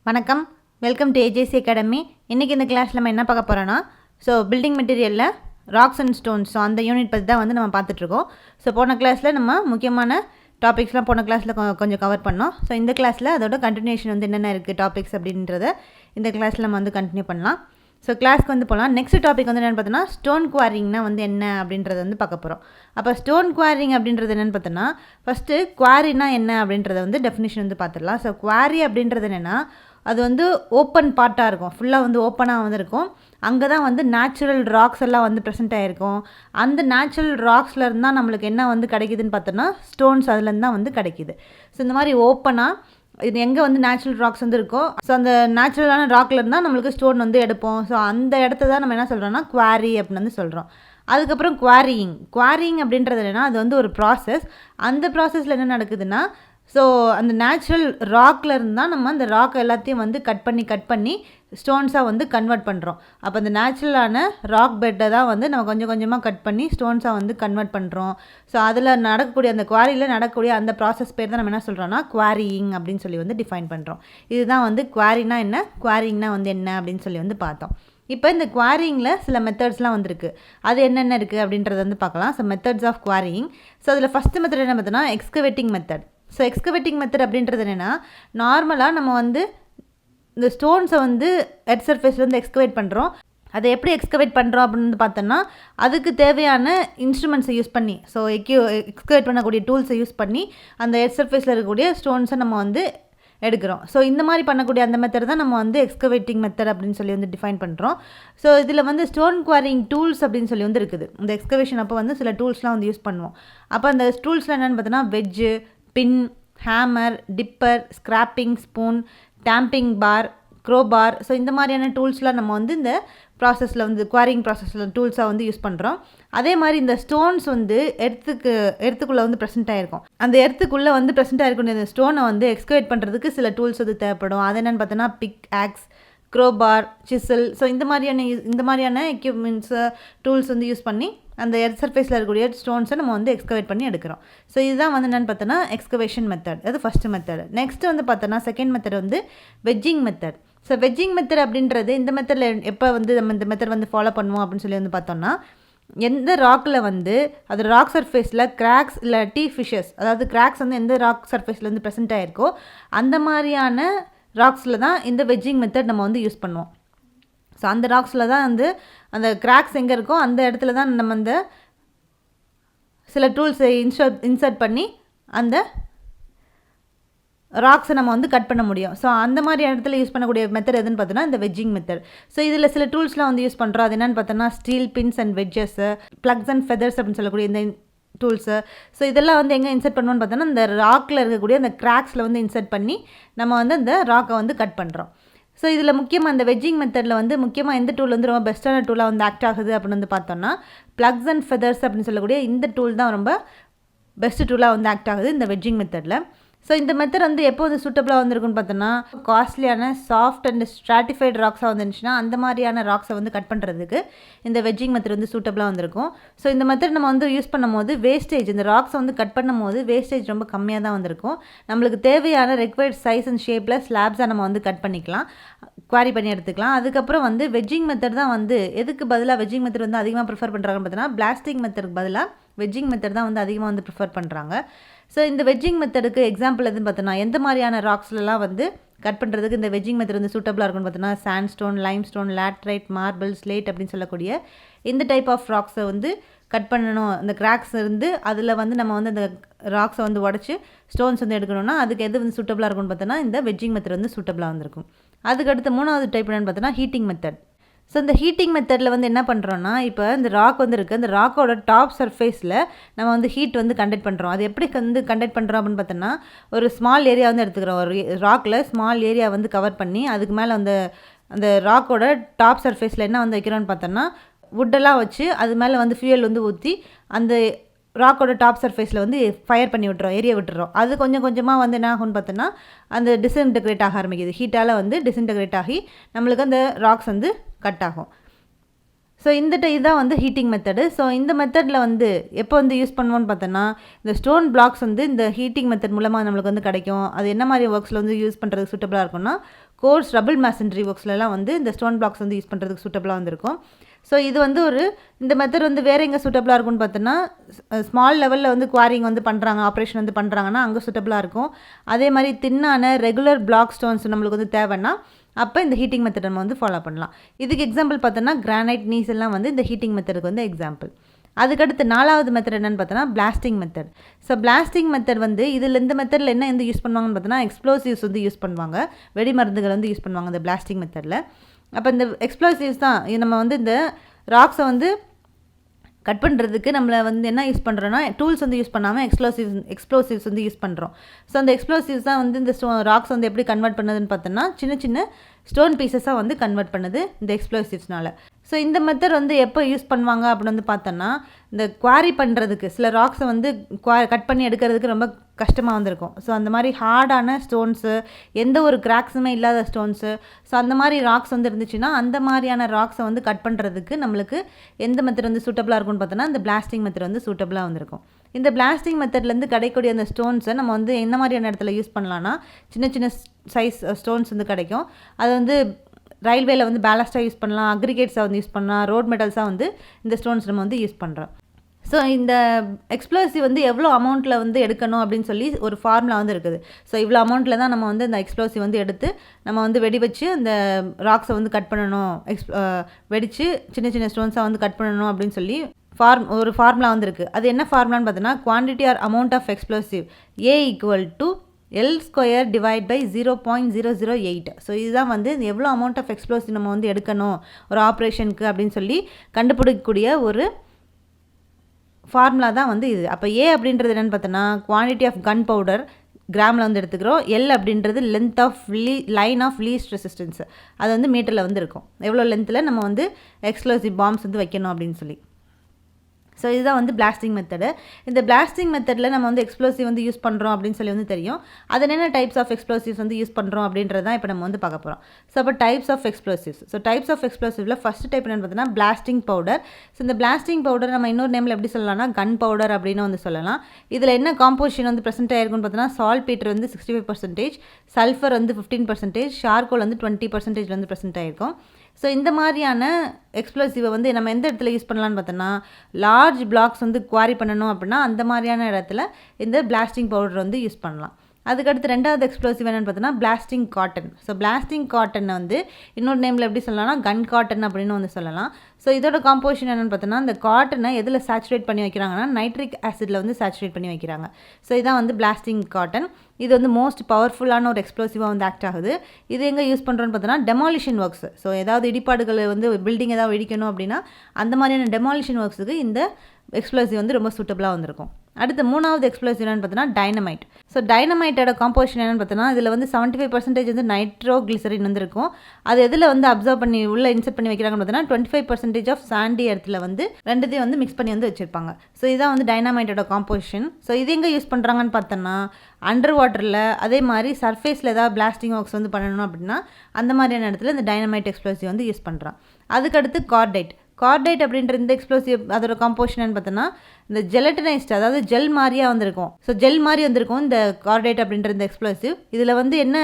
வணக்கம், welcome to AJC academy. இன்றைக்கி இந்த கிளாஸில் நம்ம என்ன பார்க்க போகிறோன்னா, பில்டிங் மெட்டீரியலில் ராக்ஸ் அண்ட் ஸ்டோன்ஸ், அந்த யூனிட் பற்றி தான் நம்ம பார்த்துட்ருக்கோம். போன கிளாஸில் நம்ம முக்கியமான டாபிக்ஸ்லாம் போன கிளாஸில் கொஞ்சம் கவர் பண்ணோம். இந்த கிளாஸில் அதோட கண்டினியூஷன் என்னென்ன இருக்குது டாபிக்ஸ் அப்படின்றத இந்த கிளாஸில் நம்ம கண்டினியூ பண்ணலாம். கிளாஸ்க்கு போகலாம். நெக்ஸ்ட் டாபிக் என்னென்னு பார்த்தோன்னா, ஸ்டோன் குவாரிங்னா என்ன அப்படின்றத பார்க்க போகிறோம். அப்போ ஸ்டோன் குவாரிங் அப்படின்றது என்னென்னு பார்த்தோன்னா, ஃபஸ்ட்டு குவாரினா என்ன அப்படின்றத டெஃபினிஷன் பார்த்துடலாம். குவாரி அப்படின்றது என்னென்னா, அது ஓப்பன் பார்ட்டாக இருக்கும், ஃபுல்லாக ஓப்பனாக இருக்கும். அங்கே தான் நேச்சுரல் ராக்ஸ் எல்லாம் ப்ரெசென்ட் ஆகிருக்கும். அந்த நேச்சுரல் ராக்ஸ்லேருந்து தான் நம்மளுக்கு என்ன கிடைக்குதுன்னு பார்த்தோன்னா, ஸ்டோன்ஸ் அதுலேருந்து தான் கிடைக்குது. இந்த மாதிரி ஓப்பனாக இது எங்கே நேச்சுரல் ராக்ஸ் இருக்கோ, அந்த நேச்சுரலான ராக்கில் இருந்தால் நம்மளுக்கு ஸ்டோன் எடுப்போம். அந்த இடத்த தான் நம்ம என்ன சொல்கிறோன்னா குவாரி அப்படின்னு சொல்கிறோம். அதுக்கப்புறம் குவாரியிங் அப்படின்றது என்னென்னா, அது ஒரு ப்ராசஸ். அந்த ப்ராசஸில் என்ன நடக்குதுன்னா, அந்த நேச்சுரல் ராக்கில் இருந்தால் நம்ம அந்த ராக் எல்லாத்தையும் கட் பண்ணி ஸ்டோன்ஸாக கன்வெர்ட் பண்ணுறோம். அப்போ அந்த நேச்சுரலான ராக் பெட்டை தான் நம்ம கொஞ்சம் கொஞ்சமாக கட் பண்ணி ஸ்டோன்ஸாக கன்வெர்ட் பண்ணுறோம். அதில் நடக்கக்கூடிய அந்த குவாரியில் நடக்கக்கூடிய அந்த ப்ராசஸ் பேர் தான் நம்ம என்ன சொல்கிறோன்னா குவாரியிங் அப்படின்னு சொல்லி டிஃபைன் பண்ணுறோம். இதுதான் குவாரினா என்ன, குவாரிங்னா என்ன அப்படின்னு சொல்லி பார்த்தோம். இப்போ இந்த குவாரிங்கில் சில மெத்தட்ஸ்லாம் வந்திருக்கு. அது என்னென்ன இருக்குது அப்படின்றத பார்க்கலாம். Methods of quarrying. அதில் ஃபஸ்ட்டு மெத்தட் என்ன பார்த்தோன்னா, எக்ஸ்கவேட்டிங் மெத்தட். எக்ஸ்கவேட்டிங் மெத்தட் அப்படின்றது என்னென்னா, நார்மலாக நம்ம இந்த ஸ்டோன்ஸை எர்த் சர்ஃபேஸ்லேருந்து எக்ஸ்கவேட் பண்ணுறோம். அதை எப்படி எக்ஸ்கவேட் பண்ணுறோம் அப்படின்னு பார்த்தோன்னா, அதுக்கு தேவையான இன்ஸ்ட்ருமெண்ட்ஸை யூஸ் பண்ணி, எக்ஸ்கவேட் பண்ணக்கூடிய டூல்ஸை யூஸ் பண்ணி அந்த எர்த் சர்ஃபேஸில் இருக்கக்கூடிய ஸ்டோன்ஸை நம்ம எடுக்கிறோம். இந்த மாதிரி பண்ணக்கூடிய அந்த மெத்தட் தான் நம்ம எக்ஸ்கவேட்டிங் மெத்தட் அப்படின்னு சொல்லி டிஃபைன் பண்ணுறோம். இதில் ஸ்டோன் குவாரிங் டூல்ஸ் அப்படின்னு சொல்லி இருக்குது. இந்த எக்ஸ்கவேஷன் அப்போ சில டூல்ஸ்லாம் யூஸ் பண்ணுவோம். அப்போ அந்த டூல்ஸ்லாம் என்னென்னு பார்த்தோன்னா, wedge, pin, hammer, tipper, scraping spoon, tamping bar, crowbar. இந்த மாதிரியான டூல்ஸ்லாம் நம்ம இந்த ப்ராசஸில் குவாரிங் ப்ராசஸில் டூல்ஸாக யூஸ் பண்ணுறோம். அதே மாதிரி இந்த ஸ்டோன்ஸ் எர்த்துக்குள்ளே ப்ரெசென்ட் ஆகிருக்கும். அந்த எர்த்துக்குள்ளே ப்ரெசென்ட் ஆகிருக்கும் இந்த ஸ்டோனை எக்ஸ்கவேட் பண்ணுறதுக்கு சில டூல்ஸ் தேவைப்படும். அது என்னென்னு பார்த்தோன்னா, பிக், ஆக்ஸ், க்ரோபார், சிசில். இந்த மாதிரியான எக்யூப்மெண்ட்ஸு டூல்ஸ் யூஸ் பண்ணி அந்த எர்த் சர்ஃபேஸில் இருக்கக்கூடிய ஸ்டோன்ஸை நம்ம எக்ஸ்கவேட் பண்ணி எடுக்கிறோம். இதுதான் என்னென்னு பார்த்தோன்னா எக்ஸ்கவேஷன் மெத்தட். அது ஃபஸ்ட்டு மெத்தட். நெக்ஸ்ட்டு பார்த்தோன்னா, செகண்ட் மெத்தட் வெட்ஜிங் மெத்தட். வெட்ஜிங் மெத்தட் அப்படின்றது இந்த மெத்தடில் எப்போ நம்ம இந்த மெத்தட் ஃபாலோ பண்ணுவோம் அப்படின்னு சொல்லி பார்த்தோம்னா, எந்த ராக்கில் அது ராக் சர்ஃபேஸில் கிராக்ஸ் இல்லை ஃபிஷஸ், அதாவது கிராக்ஸ் எந்த ராக் சர்ஃபேஸில் ப்ரெசென்ட் ஆகிருக்கோ அந்த மாதிரியான ராக்ஸில் தான் இந்த வெட்ஜிங் மெத்தட் நம்ம யூஸ் பண்ணுவோம். அந்த ராக்ஸில் தான் அந்த கிராக்ஸ் எங்கே இருக்கோ அந்த இடத்துல தான் நம்ம சில டூல்ஸை இன்சர்ட் பண்ணி அந்த ராக்ஸை நம்ம கட் பண்ண முடியும். அந்த மாதிரி இடத்துல யூஸ் பண்ணக்கூடிய மெத்தட் எதுன்னு பார்த்தோன்னா இந்த வெட்ஜிங் மெத்தட். இதில் சில டூல்ஸ்லாம் யூஸ் பண்ணுறோம். அது என்னென்னு பார்த்தோன்னா, steel pins and wedges, plugs and feathers அப்படின்னு சொல்லக்கூடிய இந்த டூல்ஸு. இதெல்லாம் எங்கே இன்சர்ட் பண்ணுவோன்னு பார்த்தோன்னா, இந்த ராக்கில் இருக்கக்கூடிய அந்த கிராக்ஸில் இன்சர்ட் பண்ணி நம்ம அந்த ராக்கை கட் பண்ணுறோம். இதில் முக்கியமாக இந்த வெட்ஜிங் மெத்தடில் முக்கியமாக எந்த டூல் ரொம்ப பெஸ்ட்டான டூலாக ஆக்ட் ஆகுது அப்படின்னு பார்த்தோன்னா, ப்ளக்ஸ் அண்ட் ஃபெதர்ஸ் அப்படின்னு சொல்லக்கூடிய இந்த டூல் தான் ரொம்ப பெஸ்ட் டூலாக ஆக்ட் ஆகுது இந்த வெட்ஜிங் மெத்தடில். இந்த மெத்தட் எப்போ சூட்டபுளாக இருக்குன்னு பார்த்தோன்னா, காஸ்ட்லியான சாஃப்ட் அண்ட் ஸ்ட்ராட்டிஃபைடு ராக்ஸாக வந்துருந்துச்சுன்னா அந்த மாதிரியான ராக்ஸை கட் பண்ணுறதுக்கு இந்த வெட்ஜிங் மெத்தட் சூட்டபுளாக வந்திருக்கும். இந்த மெத்தட் நம்ம யூஸ் பண்ணும்போது வேஸ்டேஜ், இந்த ராக்ஸை கட் பண்ணும் போது வேஸ்டேஜ் ரொம்ப கம்மியாக தான் வந்திருக்கும். நம்மளுக்கு தேவையான ரெக்வயர்ட் சைஸ் அண்ட் ஷேப்பில் ஸ்லாப்ஸாக நம்ம கட் பண்ணிக்கலாம், குவாரி பண்ணி எடுத்துக்கலாம். அதுக்கப்புறம் வெட்ஜிங் மெத்தட் தான் எதுக்கு பதிலாக வெட்ஜிங் மெத்தட் அதிகமாக ப்ரிஃபர் பண்ணுறாங்கன்னு பார்த்தோன்னா, பிளாஸ்டிக் மெத்தடுக்கு பதிலாக வெட்ஜிங் மெத்தட் தான் அதிகமாக ப்ரிஃபர் பண்ணுறாங்க. இந்த வெட்ஜிங் மெத்தடுக்கு எக்ஸாம்பிள் எதுன்னு பார்த்தோன்னா, எந்த மாதிரியான ராக்ஸ்லாம் கட் பண்ணுறதுக்கு இந்த வெட்ஜிங் மெத்தட் சூட்டபுளாக இருக்குன்னு பார்த்தோன்னா, sandstone, limestone, laterite, marble, slate அப்படின்னு சொல்லக்கூடிய இந்த டைப் ஆஃப் ராக்ஸை கட் பண்ணணும். இந்த கிராக்ஸ் அதில் நம்ம அந்த ராக்ஸை உடச்சி ஸ்டோன்ஸ் எடுக்கணும்னா அதுக்கு எது சூட்டபுளாக இருக்குன்னு பார்த்தோன்னா, இந்த வெட்ஜிங் மெத்தட் சூட்டபுளாக வந்திருக்கும். அதுக்கடுத்து மூணாவது டைப் என்னென்னு பார்த்தோன்னா, ஹீட்டிங் மெத்தட். இந்த ஹீட்டிங் மெத்தடில் என்ன பண்ணுறோன்னா, இப்போ இந்த ராக் இருக்குது, அந்த ராக்கோட டாப் சர்ஃபேஸில் நம்ம ஹீட் கண்டக்ட் பண்ணுறோம். அது எப்படி கண்டக்ட் பண்ணுறோம் அப்படின்னு பார்த்தோன்னா, ஒரு ஸ்மால் ஏரியா எடுத்துக்கிறோம். ஒரு ராக்கில் ஸ்மால் ஏரியா கவர் பண்ணி அதுக்கு மேலே அந்த ராக்கோட டாப் சர்ஃபேஸில் என்ன வைக்கிறோன்னு பார்த்தோன்னா, வுட்டெல்லாம் வச்சு அது மேலே ஃபியூயல் ஊற்றி அந்த ராக்கோட டாப் சர்ஃபேஸில் ஃபயர் பண்ணி விட்டுறோம், எரிய விட்டுறோம். அது கொஞ்சம் கொஞ்சமாக என்ன ஆகும்னு பார்த்தோன்னா, அந்த டிஸ்இன்டெகிரேட் ஆக ஆரம்பிக்குது. ஹீட்டால் டிஸ்இன்டெகிரேட் ஆகி நம்மளுக்கு அந்த ராக்ஸ் கட் ஆகும். இதுதான் ஹீட்டிங் மெத்தடு. இந்த மெத்தடில் எப்போ யூஸ் பண்ணுவோன்னு பார்த்தோன்னா, இந்த ஸ்டோன் பிளாக்ஸ் இந்த ஹீட்டிங் மெத்தட் மூலமாக நம்மளுக்கு கிடைக்கும். அது என்ன மாதிரி ஒர்க்ஸில் யூஸ் பண்ணுறதுக்கு சூட்டபுளாக இருக்கும்னா, கோர்ஸ் ரபிள் மேசன்ட்ரி ஒர்க்ஸ்லாம் வந்து இந்த ஸ்டோன் பிளாக்ஸ் வந்து யூஸ் பண்ணுறதுக்கு சூட்டபுளாக வந்திருக்கும். ஸோ இது வந்து இந்த மெத்தட் வந்து வேறு எங்கே சூட்டபுளாக இருக்கும்னு பார்த்தோன்னா, ஸ்மால் லெவலில் வந்து குவாரிங் வந்து பண்ணுறாங்க, ஆப்ரேஷன் வந்து பண்ணுறாங்கன்னா அங்கே சூட்டபுளாக இருக்கும். அதே மாதிரி தின்னான ரெகுலர் பிளாக் ஸ்டோன்ஸ் நம்மளுக்கு வந்து தேவைன்னா அப்போ இந்த ஹீட்டிங் மெத்தட் நம்ம வந்து ஃபாலோ பண்ணலாம். இதுக்கு எக்ஸாம்பிள் பார்த்தோன்னா கிரானைட் நீஸ் எல்லாம் வந்து இந்த ஹீட்டிங் மெத்தடுக்கு வந்து எக்ஸாம்பிள். அதுக்கடுத்து 4வது மெத்தட் என்னென்னு பார்த்தோன்னா blasting method. So blasting method வந்து இந்த மெத்தடில் என்ன வந்து யூஸ் பண்ணுவாங்கன்னு பார்த்தோன்னா எக்ஸ்ப்ளோசிவ்ஸ் வந்து யூஸ் பண்ணுவாங்க, வெடி மருந்துகள் வந்து யூஸ் பண்ணுவாங்க இந்த பிளாஸ்டிங் மெத்தடில். அப்போ இந்த எக்ஸ்ப்ளோசிவ்ஸ் தான் நம்ம வந்து இந்த ராக்ஸை வந்து கட் பண்ணுறதுக்கு நம்மளை வந்து என்ன யூஸ் பண்ணுறோன்னா டூல்ஸ் வந்து யூஸ் பண்ணாமல் எக்ஸ்ப்ளோசிவ்ஸ் வந்து யூஸ் பண்ணுறோம். ஸோ அந்த எக்ஸ்ப்ளோசிவ்ஸ் தான் வந்து இந்த ராக்ஸ் வந்து எப்படி கன்வெர்ட் பண்ணுதுன்னு பார்த்தோன்னா சின்ன சின்ன ஸ்டோன் பீசஸாக வந்து கன்வெர்ட் பண்ணுது இந்த எக்ஸ்ப்ளோசிவ்ஸ்னால. ஸோ இந்த மெத்தட் வந்து எப்போ யூஸ் பண்ணுவாங்க அப்படின்னு வந்து பார்த்தோன்னா இந்த குவாரி பண்ணுறதுக்கு சில ராக்ஸை வந்து கட் பண்ணி எடுக்கிறதுக்கு ரொம்ப கஷ்டமாக வந்திருக்கும். ஸோ அந்த மாதிரி ஹார்டான ஸ்டோன்ஸு, எந்த ஒரு கிராக்ஸுமே இல்லாத ஸ்டோன்ஸு, ஸோ அந்த மாதிரி ராக்ஸ் வந்து இருந்துச்சுன்னா அந்த மாதிரியான ராக்ஸை வந்து கட் பண்ணுறதுக்கு நம்மளுக்கு எந்த மெத்தட் வந்து சூட்டபுளாக இருக்கும்னு பார்த்தோன்னா இந்த பிளாஸ்டிங் மெத்தட் வந்து சூட்டபுளாக வந்திருக்கும். இந்த பிளாஸ்டிங் மெத்தட்லேருந்து கிடைக்கக்கூடிய அந்த ஸ்டோன்ஸை நம்ம வந்து எந்த மாதிரியான இடத்துல யூஸ் பண்ணலான்னா சின்ன சின்ன சைஸ் ஸ்டோன்ஸ் வந்து கிடைக்கும். அது வந்து ரயில்வேல வந்து பேலஸ்ட்டாக யூஸ் பண்ணலாம், அக்ரிகேட்ஸாக வந்து யூஸ் பண்ணலாம், ரோட் மெட்டல்ஸாக வந்து இந்த ஸ்டோன்ஸ் நம்ம வந்து யூஸ் பண்ணுறோம். ஸோ இந்த எக்ஸ்ப்ளோசிவ் வந்து எவ்வளோ அமௌண்ட்டில் வந்து எடுக்கணும் அப்படின்னு சொல்லி ஒரு ஃபார்முலா வந்து இருக்குது. ஸோ இவ்வளோ அமௌண்ட்டில் தான் நம்ம வந்து இந்த எக்ஸ்ப்ளோசிவ் வந்து எடுத்து நம்ம வந்து வெடி வச்சு அந்த ராக்ஸை வந்து கட் பண்ணணும், வெடித்து சின்ன சின்ன ஸ்டோன்ஸாக வந்து கட் பண்ணணும் அப்படின்னு சொல்லி ஒரு ஃபார்முலா வந்து இருக்குது. அது என்ன ஃபார்முலான்னு பார்த்தோன்னா quantity or amount of explosive A = L² / 0.008. So இதுதான் வந்து எவ்வளோ அமௌண்ட் ஆஃப் எக்ஸ்ப்ளோசிவ் நம்ம வந்து எடுக்கணும் ஒரு ஆப்ரேஷனுக்கு அப்படின்னு சொல்லி கண்டுபிடிக்கக்கூடிய ஒரு ஃபார்முலா தான் வந்து இது. அப்போ A அப்படின்றது என்னென்னு பார்த்தோன்னா குவான்டிட்டி ஆஃப் கன் பவுடர் கிராமில் வந்து எடுத்துக்கிறோம். L அப்படின்றது length of line of least resistance, அது வந்து மீட்டரில் வந்து இருக்கும், எவ்வளோ லென்த்தில் நம்ம வந்து எக்ஸ்ப்ளோசிவ் பாம்ஸ் வந்து வைக்கணும் அப்படின்னு சொல்லி. ஸோ இதுதான் வந்து பிளாஸ்டிங் மெத்தடு. இந்த பிளாஸ்டிங் மெத்தடில் நம்ம வந்து எக்ஸ்ப்ளோசிவ் வந்து யூஸ் பண்ணுறோம் அப்படின்னு சொல்லி வந்து தெரியும். அது என்னென்ன டைப்ஸ் ஆஃப் எக்ஸ்ப்ளோசிவ்ஸ் வந்து யூஸ் பண்ணுறோம் அப்படின்றது தான் இப்போ நம்ம வந்து பார்க்க போகிறோம். ஸோ அப்போ types of explosives. So types of எக்ஸ்ப்ளோசிவில் ஃபஸ்ட் டைப் என்னென்னு பார்த்தீங்கன்னா பிளாஸ்டிங் பவுடர். ஸோ இந்த பிளாஸ்டிங் பவுடர் நம்ம இன்னொரு நேமில் எப்படி சொல்லலாம்னா கன் பவுடர் அப்படின்னு வந்து சொல்லலாம். இதில் என்ன காம்போசிஷன் வந்து ப்ரெசென்ட் ஆகிருக்குன்னு பார்த்தீங்கன்னா சால்பீட்டர் வந்து 65%, சல்ஃபர் வந்து 15%, ஷார்கோல் வந்து 20% வந்து ப்ரெசென்ட் ஆகிருக்கும். ஸோ இந்த மாதிரியான எக்ஸ்ப்ளோசிவை வந்து நம்ம எந்த இடத்துல யூஸ் பண்ணலான்னு பார்த்தோன்னா லார்ஜ் பிளாக்ஸ் வந்து குவாரி பண்ணணும் அப்படின்னா அந்த மாதிரியான இடத்துல இந்த பிளாஸ்டிங் பவுடர் வந்து யூஸ் பண்ணலாம். அதுக்கடுத்து 2வது எக்ஸ்ப்ளோசிவ் என்னென்னு பார்த்தோன்னா பிளாஸ்டிங் காட்டன். ஸோ பிளாஸ்டிங் காட்டனை வந்து இன்னொரு நேமில் எப்படி சொல்லலாம்னா கன் காட்டன் அப்படின்னு வந்து சொல்லலாம். ஸோ இதோட காம்போசிஷன் என்னென்னு பார்த்தோன்னா இந்த காட்டனை எதில் சேச்சுரேட் பண்ணி வைக்கிறாங்கன்னா நைட்ரிக் ஆசிடில் வந்து சேச்சுரேட் பண்ணி வைக்கிறாங்க. ஸோ இதான் வந்து பிளாஸ்டிங் காட்டன். இது வந்து மோஸ்ட் பவர்ஃபுல்லான ஒரு எக்ஸ்ப்ளோசிவாக வந்து ஆக்ட் ஆகுது. இது எங்கே யூஸ் பண்ணுறோன்னு பார்த்தோன்னா டெமாலிஷன் ஒர்க்ஸ். ஸோ ஏதாவது இடிபாடுகள் வந்து பில்டிங் ஏதாவது இடிக்கணும் அப்படின்னா அந்த மாதிரியான டெமாலிஷன் ஒர்க்ஸுக்கு இந்த எக்ஸ்ப்ளோசிவ் வந்து ரொம்ப சூட்டபுளாக வந்திருக்கும். அடுத்து 3வது எக்ஸ்ப்ளோசிவ் என்னென்னு பார்த்தோன்னா டைனமைட். ஸோ டைனமைட்டோட காம்போசிஷன் என்னென்னு பார்த்தோன்னா இதில் வந்து 75% வந்து நைட்ரோகிளிசரின் வந்துருக்கும். அது எதில் வந்து அப்சர்வ் பண்ணி உள்ளே இன்செர்ட் பண்ணி வைக்கிறாங்கன்னு பார்த்தோன்னா 25% ஆஃப் சாண்டி இடத்துல வந்து ரெண்டுத்தையும் வந்து மிக்ஸ் பண்ணி வந்து வச்சுருப்பாங்க. ஸோ இதுதான் வந்து டைனமைட்டோட காம்போசிஷன். ஸோ இது எங்கே யூஸ் பண்ணுறாங்கன்னு பார்த்தோன்னா அண்டர் வாட்டரில், அதே மாதிரி சர்ஃபேஸில் ஏதாவது பிளாஸ்டிங் ஒர்க்ஸ் வந்து பண்ணணும் அப்படின்னா அந்த மாதிரியான இடத்துல இந்த டைனமைட் எக்ஸ்ப்ளோசிவ் வந்து யூஸ் பண்ணுறான். அதுக்கடுத்து கார்டைட். கார்டைட் அப்படின்ற இந்த எக்ஸ்ப்ளோசிவ் அதோட காம்போசிஷன் பார்த்தோன்னா இந்த ஜெலட்டினைஸ்ட், அதாவது ஜெல் மாதிரியாக வந்திருக்கும். ஸோ ஜெல் மாதிரி வந்திருக்கும் இந்த கார்டைட் அப்படின்ற இந்த எக்ஸ்ப்ளோசிவ். இதில் வந்து என்ன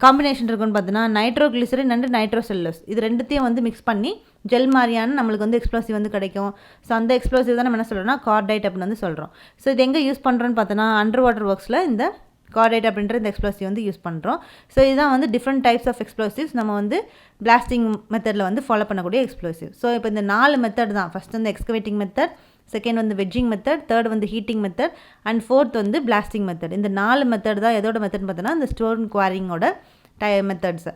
காம்பினேஷன் இருக்குன்னு பார்த்தோன்னா நைட்ரோகிளிசரின் அண்ட் நைட்ரோசெல்லோஸ் இது ரெண்டுத்தையும் வந்து மிக்ஸ் பண்ணி ஜெல் மாதிரியான நம்மளுக்கு வந்து எக்ஸ்ப்ளோசிவ் வந்து கிடைக்கும். ஸோ அந்த எக்ஸ்ப்ளோசிவ் தான் நம்ம என்ன சொல்கிறோம்னா கார்டைட் அப்படின்னு வந்து சொல்கிறோம். ஸோ இது எங்கே யூஸ் பண்ணுறோன்னு பார்த்தோன்னா அண்டர் வாட்டர் ஒர்க்ஸில் இந்த கார்டைட் அப்படின்ற இந்த எக்ஸ்ப்ளோசிவ் வந்து யூஸ் பண்ணுறோம். ஸோ இதுதான் வந்து டிஃப்ரெண்ட் டைப்ஸ் ஆஃப் எக்ஸ்ப்ளோசிவ்ஸ் நம்ம வந்து பிளாஸ்டிங் மெத்தடில் வந்து ஃபாலோ பண்ணக்கூடிய எக்ஸ்ப்ளோசிவ். ஸோ இப்போ இந்த 4 மெத்தட் தான். ஃபஸ்ட் வந்து எக்ஸ்கவேட்டிங் மெத்தட், செகண்ட் வந்து வெட்ஜிங் மெத்தட், தேர்ட் வந்து ஹீட்டிங் மெத்தட் அண்ட் ஃபோர்த் வந்து பிளாஸ்டிங் மெத்தட். இந்த 4 மெத்தட் தான் எதோட மெத்தட்னு பார்த்தோன்னா இந்த ஸ்டோன் குவாரிங்கோட மெத்தட்ஸ்.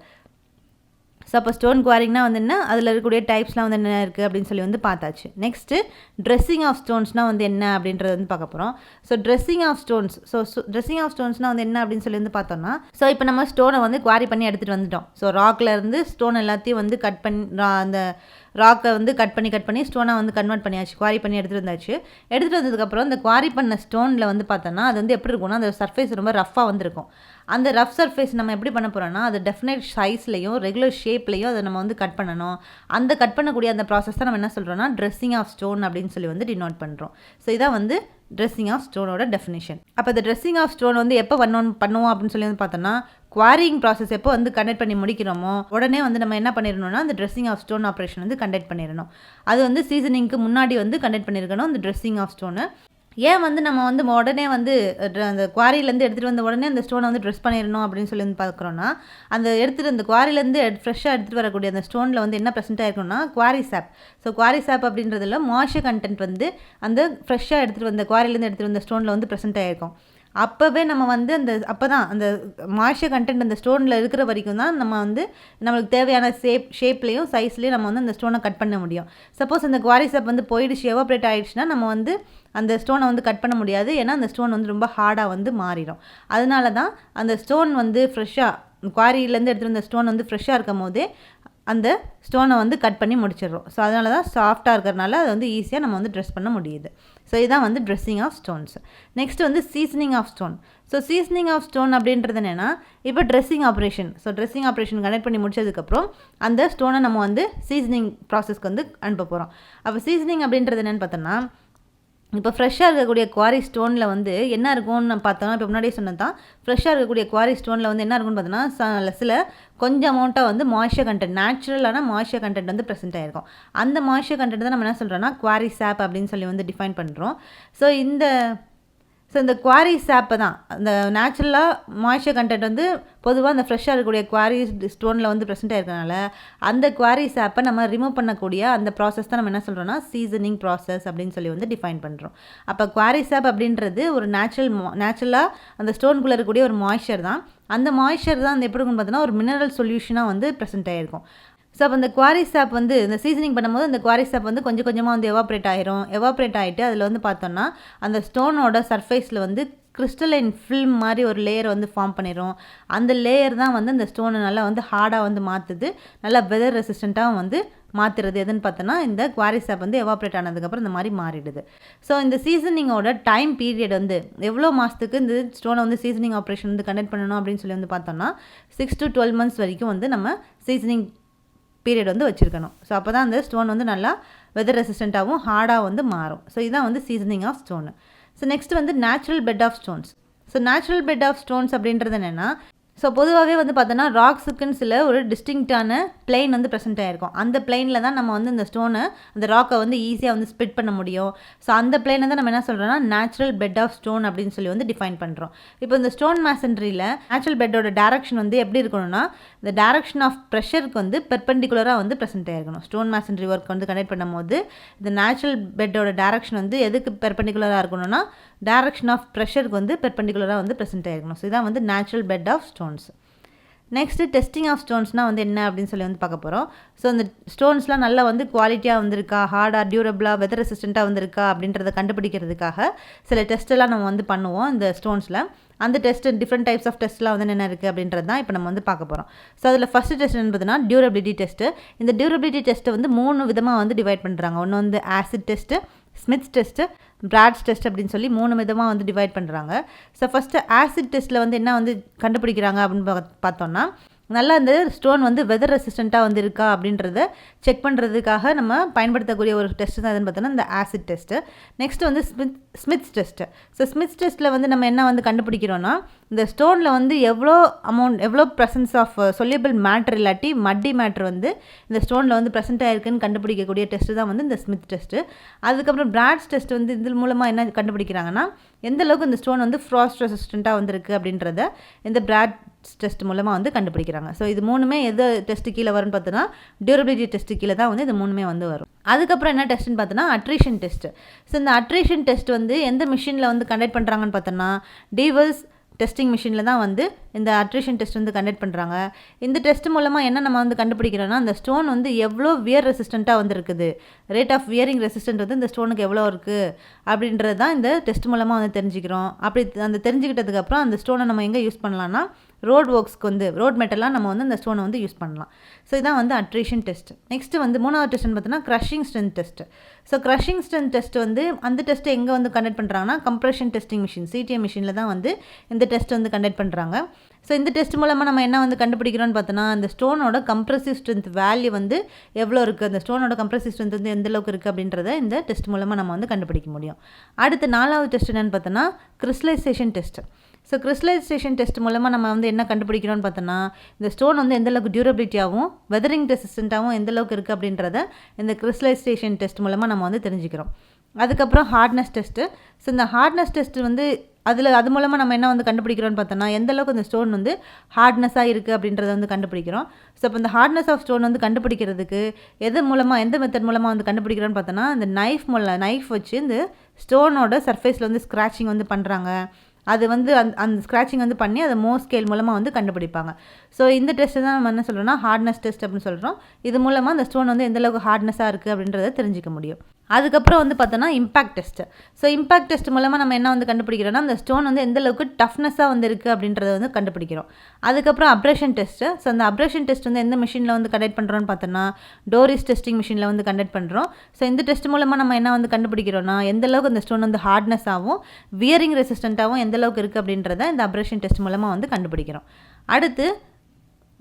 ஸோ அப்போ ஸ்டோன் குவாரிங்னா வந்து என்ன, அதில் இருக்கக்கூடிய டைப்ஸ்லாம் வந்து என்ன இருக்குது அப்படின்னு சொல்லி வந்து பார்த்தாச்சு. நெக்ஸ்ட்டு ட்ரெஸ்ஸிங் ஆஃப் ஸ்டோன்ஸ்னால் வந்து என்ன அப்படின்றது வந்து பார்க்க போகிறோம். So dressing of stones. Dressing of ஸ்டோன்ஸ்னால் வந்து என்ன அப்படின்னு சொல்லி வந்து பார்த்தோம்னா இப்போ நம்ம ஸ்டோனை வந்து குவாரி பண்ணி எடுத்துகிட்டு வந்துட்டோம். ஸோ ராக்கில் இருந்து ஸ்டோன் எல்லாத்தையும் வந்து கட் பண்ணி அந்த ராக்கை வந்து கட் பண்ணி ஸ்டோனை வந்து கன்வெர்ட் பண்ணியாச்சு, குவாரி பண்ணி எடுத்துகிட்டு வந்தாச்சு. எடுத்துகிட்டு வந்ததுக்கப்புறம் இந்த குவாரி பண்ண ஸ்டோனில் வந்து பார்த்தோன்னா அது வந்து எப்படி இருக்கும்னா அந்த சர்ஃபேஸ் ரொம்ப ரஃப்பாக வந்துருக்கும். அந்த ரஃப் சர்ஃபேஸ் நம்ம எப்படி பண்ண போகிறோம்னா அது டெஃபினைட் சைஸ்லையும் ரெகுலர் ஷேப்லையும் அதை நம்ம வந்து கட் பண்ணணும். அந்த கட் பண்ணக்கூடிய அந்த ப்ராசஸ் தான் நம்ம என்ன சொல்கிறோம்னா ட்ரெஸ்ஸிங் ஆஃப் ஸ்டோன் அப்படின்னு சொல்லி வந்து டினோட் பண்ணுறோம். ஸோ இதான் வந்து ட்ரெஸ்ஸிங் ஆஃப் ஸ்டோனோட டெஃபினேஷன். அப்போ இந்த ட்ரெஸ்ஸிங் ஆஃப் ஸ்டோன் வந்து எப்போ பண்ணுவோம் அப்படின்னு சொல்லி வந்து பார்த்தோன்னா, குவாரிங் ப்ராசஸ் எப்போ வந்து கண்டக்ட் பண்ணி முடிக்கிறோமோ உடனே வந்து நம்ம என்ன பண்ணிடணும்னா அந்த ட்ரெஸ்ஸிங் ஆஃப் ஸ்டோன் ஆப்ரேஷன் வந்து கண்டக்ட் பண்ணிடணும். அது வந்து சீசனிங்க்கு முன்னாடி வந்து கண்டக்ட் பண்ணியிருக்கணும் இந்த ட்ரெஸ்ஸிங் ஆஃப் ஸ்டோனு. ஏன் வந்து நம்ம வந்து உடனே வந்து அந்த குவாரியிலேருந்து எடுத்துகிட்டு வந்த உடனே அந்த ஸ்டோனை வந்து ட்ரெஸ் பண்ணிடணும் அப்படின்னு சொல்லி வந்து பார்க்குறோன்னா, அந்த எடுத்துகிட்டு அந்த குவாரியிலேருந்து ஃப்ரெஷ்ஷாக எடுத்துகிட்டு வரக்கூடிய அந்த ஸ்டோனில் வந்து என்ன ப்ரெசென்ட் ஆகிருக்குன்னா குவாரி சாப். ஸோ குவாரி சாப் அப்படின்றதுல மாய்ஸ்சர் கண்டென்ட் வந்து அந்த ஃப்ரெஷ்ஷாக எடுத்துகிட்டு வந்த குவாரியிலேருந்து எடுத்துகிட்டு வந்த ஸ்டோனில் வந்து ப்ரெசென்ட் ஆகிருக்கும். அப்போவே நம்ம வந்து அப்போ தான் அந்த மாய்ஸ்சர் கண்டென்ட் அந்த ஸ்டோனில் இருக்கிற வரைக்கும் தான் நம்ம வந்து நம்மளுக்கு தேவையான ஷேப்லேயும் சைஸ்லேயும் நம்ம வந்து அந்த ஸ்டோனை கட் பண்ண முடியும். சப்போஸ் அந்த குவாரி சாப் வந்து போயிடுச்சு, எவாப்ரேட் ஆகிடுச்சுன்னா நம்ம வந்து அந்த ஸ்டோனை வந்து கட் பண்ண முடியாது. ஏன்னா அந்த ஸ்டோன் வந்து ரொம்ப ஹார்டாக வந்து மாறிடும். அதனால தான் அந்த ஸ்டோன் வந்து ஃப்ரெஷ்ஷாக குவாரியிலேருந்து எடுத்துகிட்டு வந்த ஸ்டோன் வந்து ஃப்ரெஷ்ஷாக இருக்கும் போதே அந்த ஸ்டோனை வந்து கட் பண்ணி முடிச்சிடுறோம். ஸோ அதனால தான் சாஃப்டாக இருக்கிறனால அது வந்து ஈஸியாக நம்ம வந்து ட்ரெஸ் பண்ண முடியுது. ஸோ இதுதான் வந்து ட்ரெஸ்ஸிங் ஆஃப் ஸ்டோன்ஸ். நெக்ஸ்ட் வந்து seasoning of stone. So seasoning of stone அப்படின்றது என்னென்னா, இப்போ dressing operation. So dressing operation connect பண்ணி முடிச்சதுக்கப்புறம் அந்த ஸ்டோனை நம்ம வந்து சீசனிங் ப்ராசஸ்க்கு வந்து அனுப்ப போகிறோம். அப்போ சீசனிங் அப்படின்றது என்னென்னு பார்த்தோன்னா, இப்போ ஃப்ரெஷ்ஷாக இருக்கக்கூடிய குவாரி ஸ்டோனில் வந்து என்ன இருக்கும்னு பார்த்தோன்னா, இப்போ முன்னாடியே சொன்னது தான், ஃப்ரெஷ்ஷாக இருக்கக்கூடிய குவாரி ஸ்டோனில் வந்து என்ன இருக்குன்னு பார்த்தோன்னா சில கொஞ்சம் அமௌண்ட்டாக வந்து மாய்ஸ்சர் கண்டென்ட், நேச்சுரலான மாய்ஸ்சர் கண்டென்ட் வந்து ப்ரெசென்ட் ஆகிருக்கும். அந்த மாய்ஸ்சர் கண்டென்ட் தான் நம்ம என்ன சொல்கிறோன்னா குவாரி சாப் அப்படின்னு சொல்லி வந்து டிஃபைன் பண்ணுறோம். ஸோ இந்த குவாரி சாப்பை தான் அந்த நேச்சுரலாக மாய்ஸ்சர் கண்டென்ட் வந்து பொதுவாக அந்த ஃப்ரெஷ்ஷாக இருக்கக்கூடிய குவாரி ஸ்டோனில் வந்து ப்ரெசென்ட் ஆகிருக்கனால அந்த குவாரி சாப்பை நம்ம ரிமூவ் பண்ணக்கூடிய அந்த ப்ராசஸ் தான் நம்ம என்ன சொல்கிறோன்னா சீசனிங் ப்ராசஸ் அப்படின்னு சொல்லி வந்து டிஃபைன் பண்ணுறோம். அப்போ குவாரி சாப் அப்படின்றது ஒரு நேச்சுரலாக அந்த ஸ்டோனுக்குள்ளே இருக்கக்கூடிய ஒரு மாய்ஸ்சர் தான். அந்த மாய்ஸ்சர் தான் அந்த எப்படி இருக்குன்னு பார்த்தோன்னா ஒரு மினரல் சொல்யூஷனாக வந்து ப்ரெசென்ட் ஆகிருக்கும். ஸோ அப்போ அந்த குவாரி சாப் வந்து இந்த சீசனிங் பண்ணும்போது அந்த குவாரி சாப் வந்து கொஞ்சம் கொஞ்சமாக வந்து எவாப்ரேட் ஆகிட்டு அதில் வந்து பார்த்தோன்னா அந்த ஸ்டோனோட சர்ஃபேஸில் வந்து கிறிஸ்டலைன் ஃபில்ம் மாதிரி ஒரு லேயர் வந்து ஃபார்ம் பண்ணிடும். அந்த லேயர் தான் வந்து அந்த ஸ்டோனை நல்லா வந்து ஹார்டாக வந்து மாற்றுது, நல்லா வெதர் ரெசிஸ்டண்ட்டாக வந்து மாற்றுறது. எதுன்னு பார்த்தோன்னா இந்த குவாரி சாப் வந்து எவாப்ரேட் ஆனதுக்கப்புறம் இந்த மாதிரி மாறிடுது. ஸோ இந்த சீசனிங்கோட டைம் பீரியட் வந்து எவ்வளோ மாதத்துக்கு இந்த ஸ்டோனை வந்து சீசனிங் ஆப்ரேஷன் வந்து கண்டக்ட் பண்ணணும் அப்படின்னு சொல்லி வந்து பார்த்தோன்னா 6 to 12 months வரைக்கும் வந்து நம்ம சீசனிங் பீரியட் வந்து வச்சுருக்கணும். ஸோ அப்போ தான் அந்த ஸ்டோன் வந்து நல்லா வெதர் ரெசிஸ்டண்ட்டாகவும் ஹார்டாக வந்து மாறும். ஸோ இதுதான் வந்து seasoning of stone. So next வந்து natural bed of stones. So natural bed of stones அப்படின்றது என்னென்னா, ஸோ பொதுவாகவே வந்து பார்த்தோன்னா ராக்ஸுக்குன்னு சில ஒரு டிஸ்டிங்க்டான பிளெயின் வந்து ப்ரெசென்ட் ஆகிருக்கும். அந்த பிளெயினில் தான் நம்ம வந்து இந்த ஸ்டோனை அந்த ராக்கை வந்து ஈஸியாக வந்து ஸ்பிட் பண்ண முடியும். ஸோ அந்த பிளெயினை தான் நம்ம என்ன சொல்கிறோன்னா நேச்சுரல் பெட் ஆஃப் ஸ்டோன் அப்படின்னு சொல்லி வந்து டிஃபைன் பண்ணுறோம். இப்போ இந்த ஸ்டோன் மேசன்ட்ரியில் நேச்சுரல் பெட்டோட டேரக்ஷன் வந்து எப்படி இருக்கணும்னா, இந்த டேரக்ஷன் ஆஃப் ப்ரெஷருக்கு வந்து பெர்பெண்டிகுலராக வந்து ப்ரெசென்ட் ஆகிருக்கணும். ஸ்டோன் மேசன்ட்ரி ஒர்க் வந்து கனெக்ட் பண்ணும்போது இந்த நேச்சுரல் பெட்டோட டேரக்ஷன் வந்து எதுக்கு பெர்பெண்டிகுலராக இருக்கணும்னா டேரக்ஷன் ஆஃப் ப்ரெஷருக்கு வந்து பெர்பெண்டிகுலராக வந்து ப்ரெசென்ட் ஆகிருக்கணும். ஸோ இதான் வந்து natural bed of stones. Next testing of ஸ்டோன்ஸ்னால் வந்து என்ன அப்படின்னு சொல்லி வந்து பார்க்க போகிறோம். ஸோ இந்த ஸ்டோன்ஸ்லாம் நல்லா வந்து குவாலிட்டியாக வந்திருக்கா, ஹார்டாக டியூரபிளாக வெதர் ரெசிஸ்டண்ட்டாக வந்திருக்கா அப்படின்றத கண்டுபிடிக்கிறதுக்காக சில டெஸ்ட்டெல்லாம் நம்ம வந்து பண்ணுவோம் இந்த ஸ்டோன்ஸில். அந்த டெஸ்ட்டு டிஃப்ரெண்ட் டைப்ஸ் ஆஃப் டெஸ்ட்லாம் வந்து என்ன இருக்குது அப்படின்றது தான் இப்போ நம்ம வந்து பார்க்க போகிறோம். ஸோ அதில் ஃபஸ்ட்டு டெஸ்ட் என்பதுனா டியூரபிலிட்டி டெஸ்ட்டு. இந்த டியூரபிலிட்டி டெஸ்ட்டை வந்து 3 விதமாக வந்து டிவைட் பண்ணுறாங்க. ஒன்று வந்து acid test, smiths test, பிராட்ஸ் test அப்படின்னு சொல்லி 3 விதமாக வந்து டிவைட் பண்ணுறாங்க. ஸோ ஃபஸ்ட்டு ஆசிட் டெஸ்ட்டில் வந்து என்ன வந்து கண்டுபிடிக்கிறாங்க அப்படின்னு பார்த்தோன்னா, நல்லா இந்த ஸ்டோன் வந்து வெதர் ரெசிஸ்டண்ட்டாக வந்து இருக்கா அப்படின்றத செக் பண்ணுறதுக்காக நம்ம பயன்படுத்தக்கூடிய ஒரு டெஸ்ட் தான் எதுன்னு பார்த்தோன்னா இந்த ஆசிட் டெஸ்ட்டு. நெக்ஸ்ட் வந்து ஸ்மித்ஸ் டெஸ்ட்டு. ஸோ ஸ்மித்ஸ் டெஸ்ட்டில் வந்து நம்ம என்ன வந்து கண்டுபிடிக்கிறோன்னா, இந்த ஸ்டோனில் வந்து எவ்வளோ ப்ரெசன்ஸ் ஆஃப் சொல்யூபிள் மேட்ரு இல்லாட்டி மட்டி மேட்ரு வந்து இந்த ஸ்டோனில் வந்து ப்ரெசென்ட் ஆகிருக்குன்னு கண்டுபிடிக்கக்கூடிய டெஸ்ட்டு தான் வந்து இந்த ஸ்மித் டெஸ்ட்டு. அதுக்கப்புறம் பிராட்ஸ் டெஸ்ட் வந்து இது மூலமாக என்ன கண்டுபிடிக்கிறாங்கன்னா, எந்த அளவுக்கு இந்த ஸ்டோன் வந்து ஃப்ராஸ்ட் ரெசிஸ்டண்ட்டாக வந்துருக்கு அப்படின்றத இந்த பிராட்ஸ் டெஸ்ட் மூலமாக வந்து கண்டுபிடிக்கிறாங்க. ஸோ இது 3மே எது டெஸ்ட்டு கீழே வரும்னு பார்த்தோன்னா டியூரபிலிட்டி டெஸ்ட்டு கீழே தான் வந்து இது 3மே வந்து வரும். அதுக்கப்புறம் என்ன டெஸ்ட்டுன்னு பார்த்தோன்னா அட்ரிஷன் டெஸ்ட்டு. ஸோ இந்த அட்ரிஷன் டெஸ்ட் வந்து எந்த மிஷினில் வந்து கண்டக்ட் பண்ணுறாங்கன்னு பார்த்தோன்னா டீவல்ஸ் டெஸ்டிங் மிஷினில் தான் வந்து இந்த அட்ரிஷன் டெஸ்ட் வந்து கண்டக்ட் பண்ணுறாங்க. இந்த டெஸ்ட் மூலமாக என்ன நம்ம வந்து கண்டுபிடிக்கிறோன்னா, அந்த ஸ்டோன் வந்து எவ்வளோ வியர் ரெசிஸ்டண்ட்டாக வந்து இருக்குது, ரேட் ஆஃப் வியரிங் ரெசிஸ்டன்ட் வந்து இந்த ஸ்டோனுக்கு எவ்வளோ இருக்குது அப்படின்றது தான் இந்த டெஸ்ட் மூலமாக வந்து தெரிஞ்சுக்கிறோம். அப்படி அந்த தெரிஞ்சுக்கிட்டதுக்கப்புறம் அந்த ஸ்டோனை நம்ம எங்கே யூஸ் பண்ணலான்னா ரோட் ஒர்க்ஸ்க்கு வந்து ரோட் மெட்டலாக நம்ம வந்து இந்த ஸ்டோனை வந்து யூஸ் பண்ணலாம். ஸோ இதான் வந்து அட்ரிஷன் டெஸ்ட். நெக்ஸ்ட்டு வந்து 3வது டெஸ்ட்னு பார்த்தோன்னா crushing strength test. So crushing strength test வந்து அந்த டெஸ்ட்டை எங்கே வந்து கண்டக்ட் பண்ணுறாங்கன்னா கம்ப்ரெஷன் டெஸ்டிங் மிஷின் CTM மிஷினில் தான் வந்து இந்த டெஸ்ட் வந்து கண்டக்ட் பண்ணுறாங்க. ஸோ இந்த டெஸ்ட் மூலமாக நம்ம என்ன வந்து கண்டுபிடிக்கிறோன்னு பார்த்தோன்னா, அந்த ஸ்டோனோட கம்ப்ரசிவ் ஸ்ட்ரென்த் வேல்யூ வந்து எவ்வளோ இருக்குது, அந்த ஸ்டோனோட கம்ப்ரசிவ் ஸ்ட்ரென்த் வந்து எந்த அளவுக்கு இருக்குது அப்படின்றத இந்த டெஸ்ட் மூலமாக நம்ம வந்து கண்டுபிடிக்க முடியும். அடுத்து 4வது டெஸ்ட் என்னென்னு பார்த்தோன்னா crystallisation test. So crystallisation test மூலமாக நம்ம வந்து என்ன கண்டுபிடிக்கிறோன்னு பார்த்தோன்னா, இந்த ஸ்டோன் வந்து எந்தளவுக்கு டியூரபிலிட்டியாகவும் வெதரிங் ரெசிஸ்டண்ட்டாகவும் எந்தளவுக்கு இருக்குது அப்படின்றத இந்த கிறிஸ்டலைசேஷன் டெஸ்ட் மூலமாக நம்ம வந்து தெரிஞ்சுக்கிறோம். அதுக்கப்புறம் ஹார்ட்னஸ் டெஸ்ட்டு. ஸோ இந்த ஹார்ட்னஸ் டெஸ்ட்டு வந்து அது மூலமாக நம்ம என்ன வந்து கண்டுபிடிக்கிறோன்னு பார்த்தோன்னா, எந்தளவுக்கு இந்த ஸ்டோன் வந்து ஹார்ட்னஸாக இருக்குது அப்படின்றத வந்து கண்டுபிடிக்கிறோம். ஸோ இப்போ இந்த ஹார்ட்னஸ் ஆஃப் ஸ்டோன் வந்து கண்டுபிடிக்கிறதுக்கு எந்த மெத்தட் மூலமாக வந்து கண்டுபிடிக்கிறோன்னு பார்த்தோன்னா, இந்த நைஃப் வச்சு இந்த ஸ்டோனோட சர்ஃபேஸில் வந்து ஸ்க்ராச்சிங் வந்து பண்ணுறாங்க. அது வந்து அந்த ஸ்க்ராச்சிங் வந்து பண்ணி அதை ஸ்கேல் மூலமாக வந்து கண்டுபிடிப்பாங்க. ஸோ இந்த டெஸ்ட்டு தான் நம்ம என்ன சொல்கிறோம்னா ஹார்ட்னஸ் டெஸ்ட் அப்படின்னு சொல்கிறோம். இது மூலமாக அந்த ஸ்டோன் வந்து எந்தளவுக்கு ஹார்ட்னஸாக இருக்குது அப்படின்றத தெரிஞ்சிக்க முடியும். அதுக்கப்புறம் வந்து பார்த்தோன்னா impact test. So impact test மூலமாக நம்ம என்ன வந்து கண்டுபிடிக்கிறோன்னா, அந்த ஸ்டோன் வந்து எந்தளவுக்கு டஃப்னஸாக வந்து இருக்குது அப்படின்றத வந்து கண்டுபிடிக்கிறோம். அதுக்கப்புறம் அப்ரேஷன் டெஸ்ட்டு. ஸோ அந்த அப்ரேஷன் டெஸ்ட் வந்து எந்த மிஷினில் வந்து கண்டக்ட் பண்ணுறோன்னு பார்த்தோன்னா, டோரிஸ் டெஸ்டிங் மிஷினில் வந்து கண்டக்ட் பண்ணுறோம். ஸோ இந்த டெஸ்ட் மூலமாக நம்ம என்ன வந்து கண்டுபிடிக்கிறோன்னா, எந்தளவுக்கு அந்த ஸ்டோன் வந்து ஹார்ட்னஸாகவும் வியரிங் ரெசிஸ்டண்ட்டாகவும் எந்தளவுக்கு இருக்குது அப்படின்றத இந்த அப்ரேஷன் டெஸ்ட் மூலமாக வந்து கண்டுபிடிக்கிறோம். அடுத்து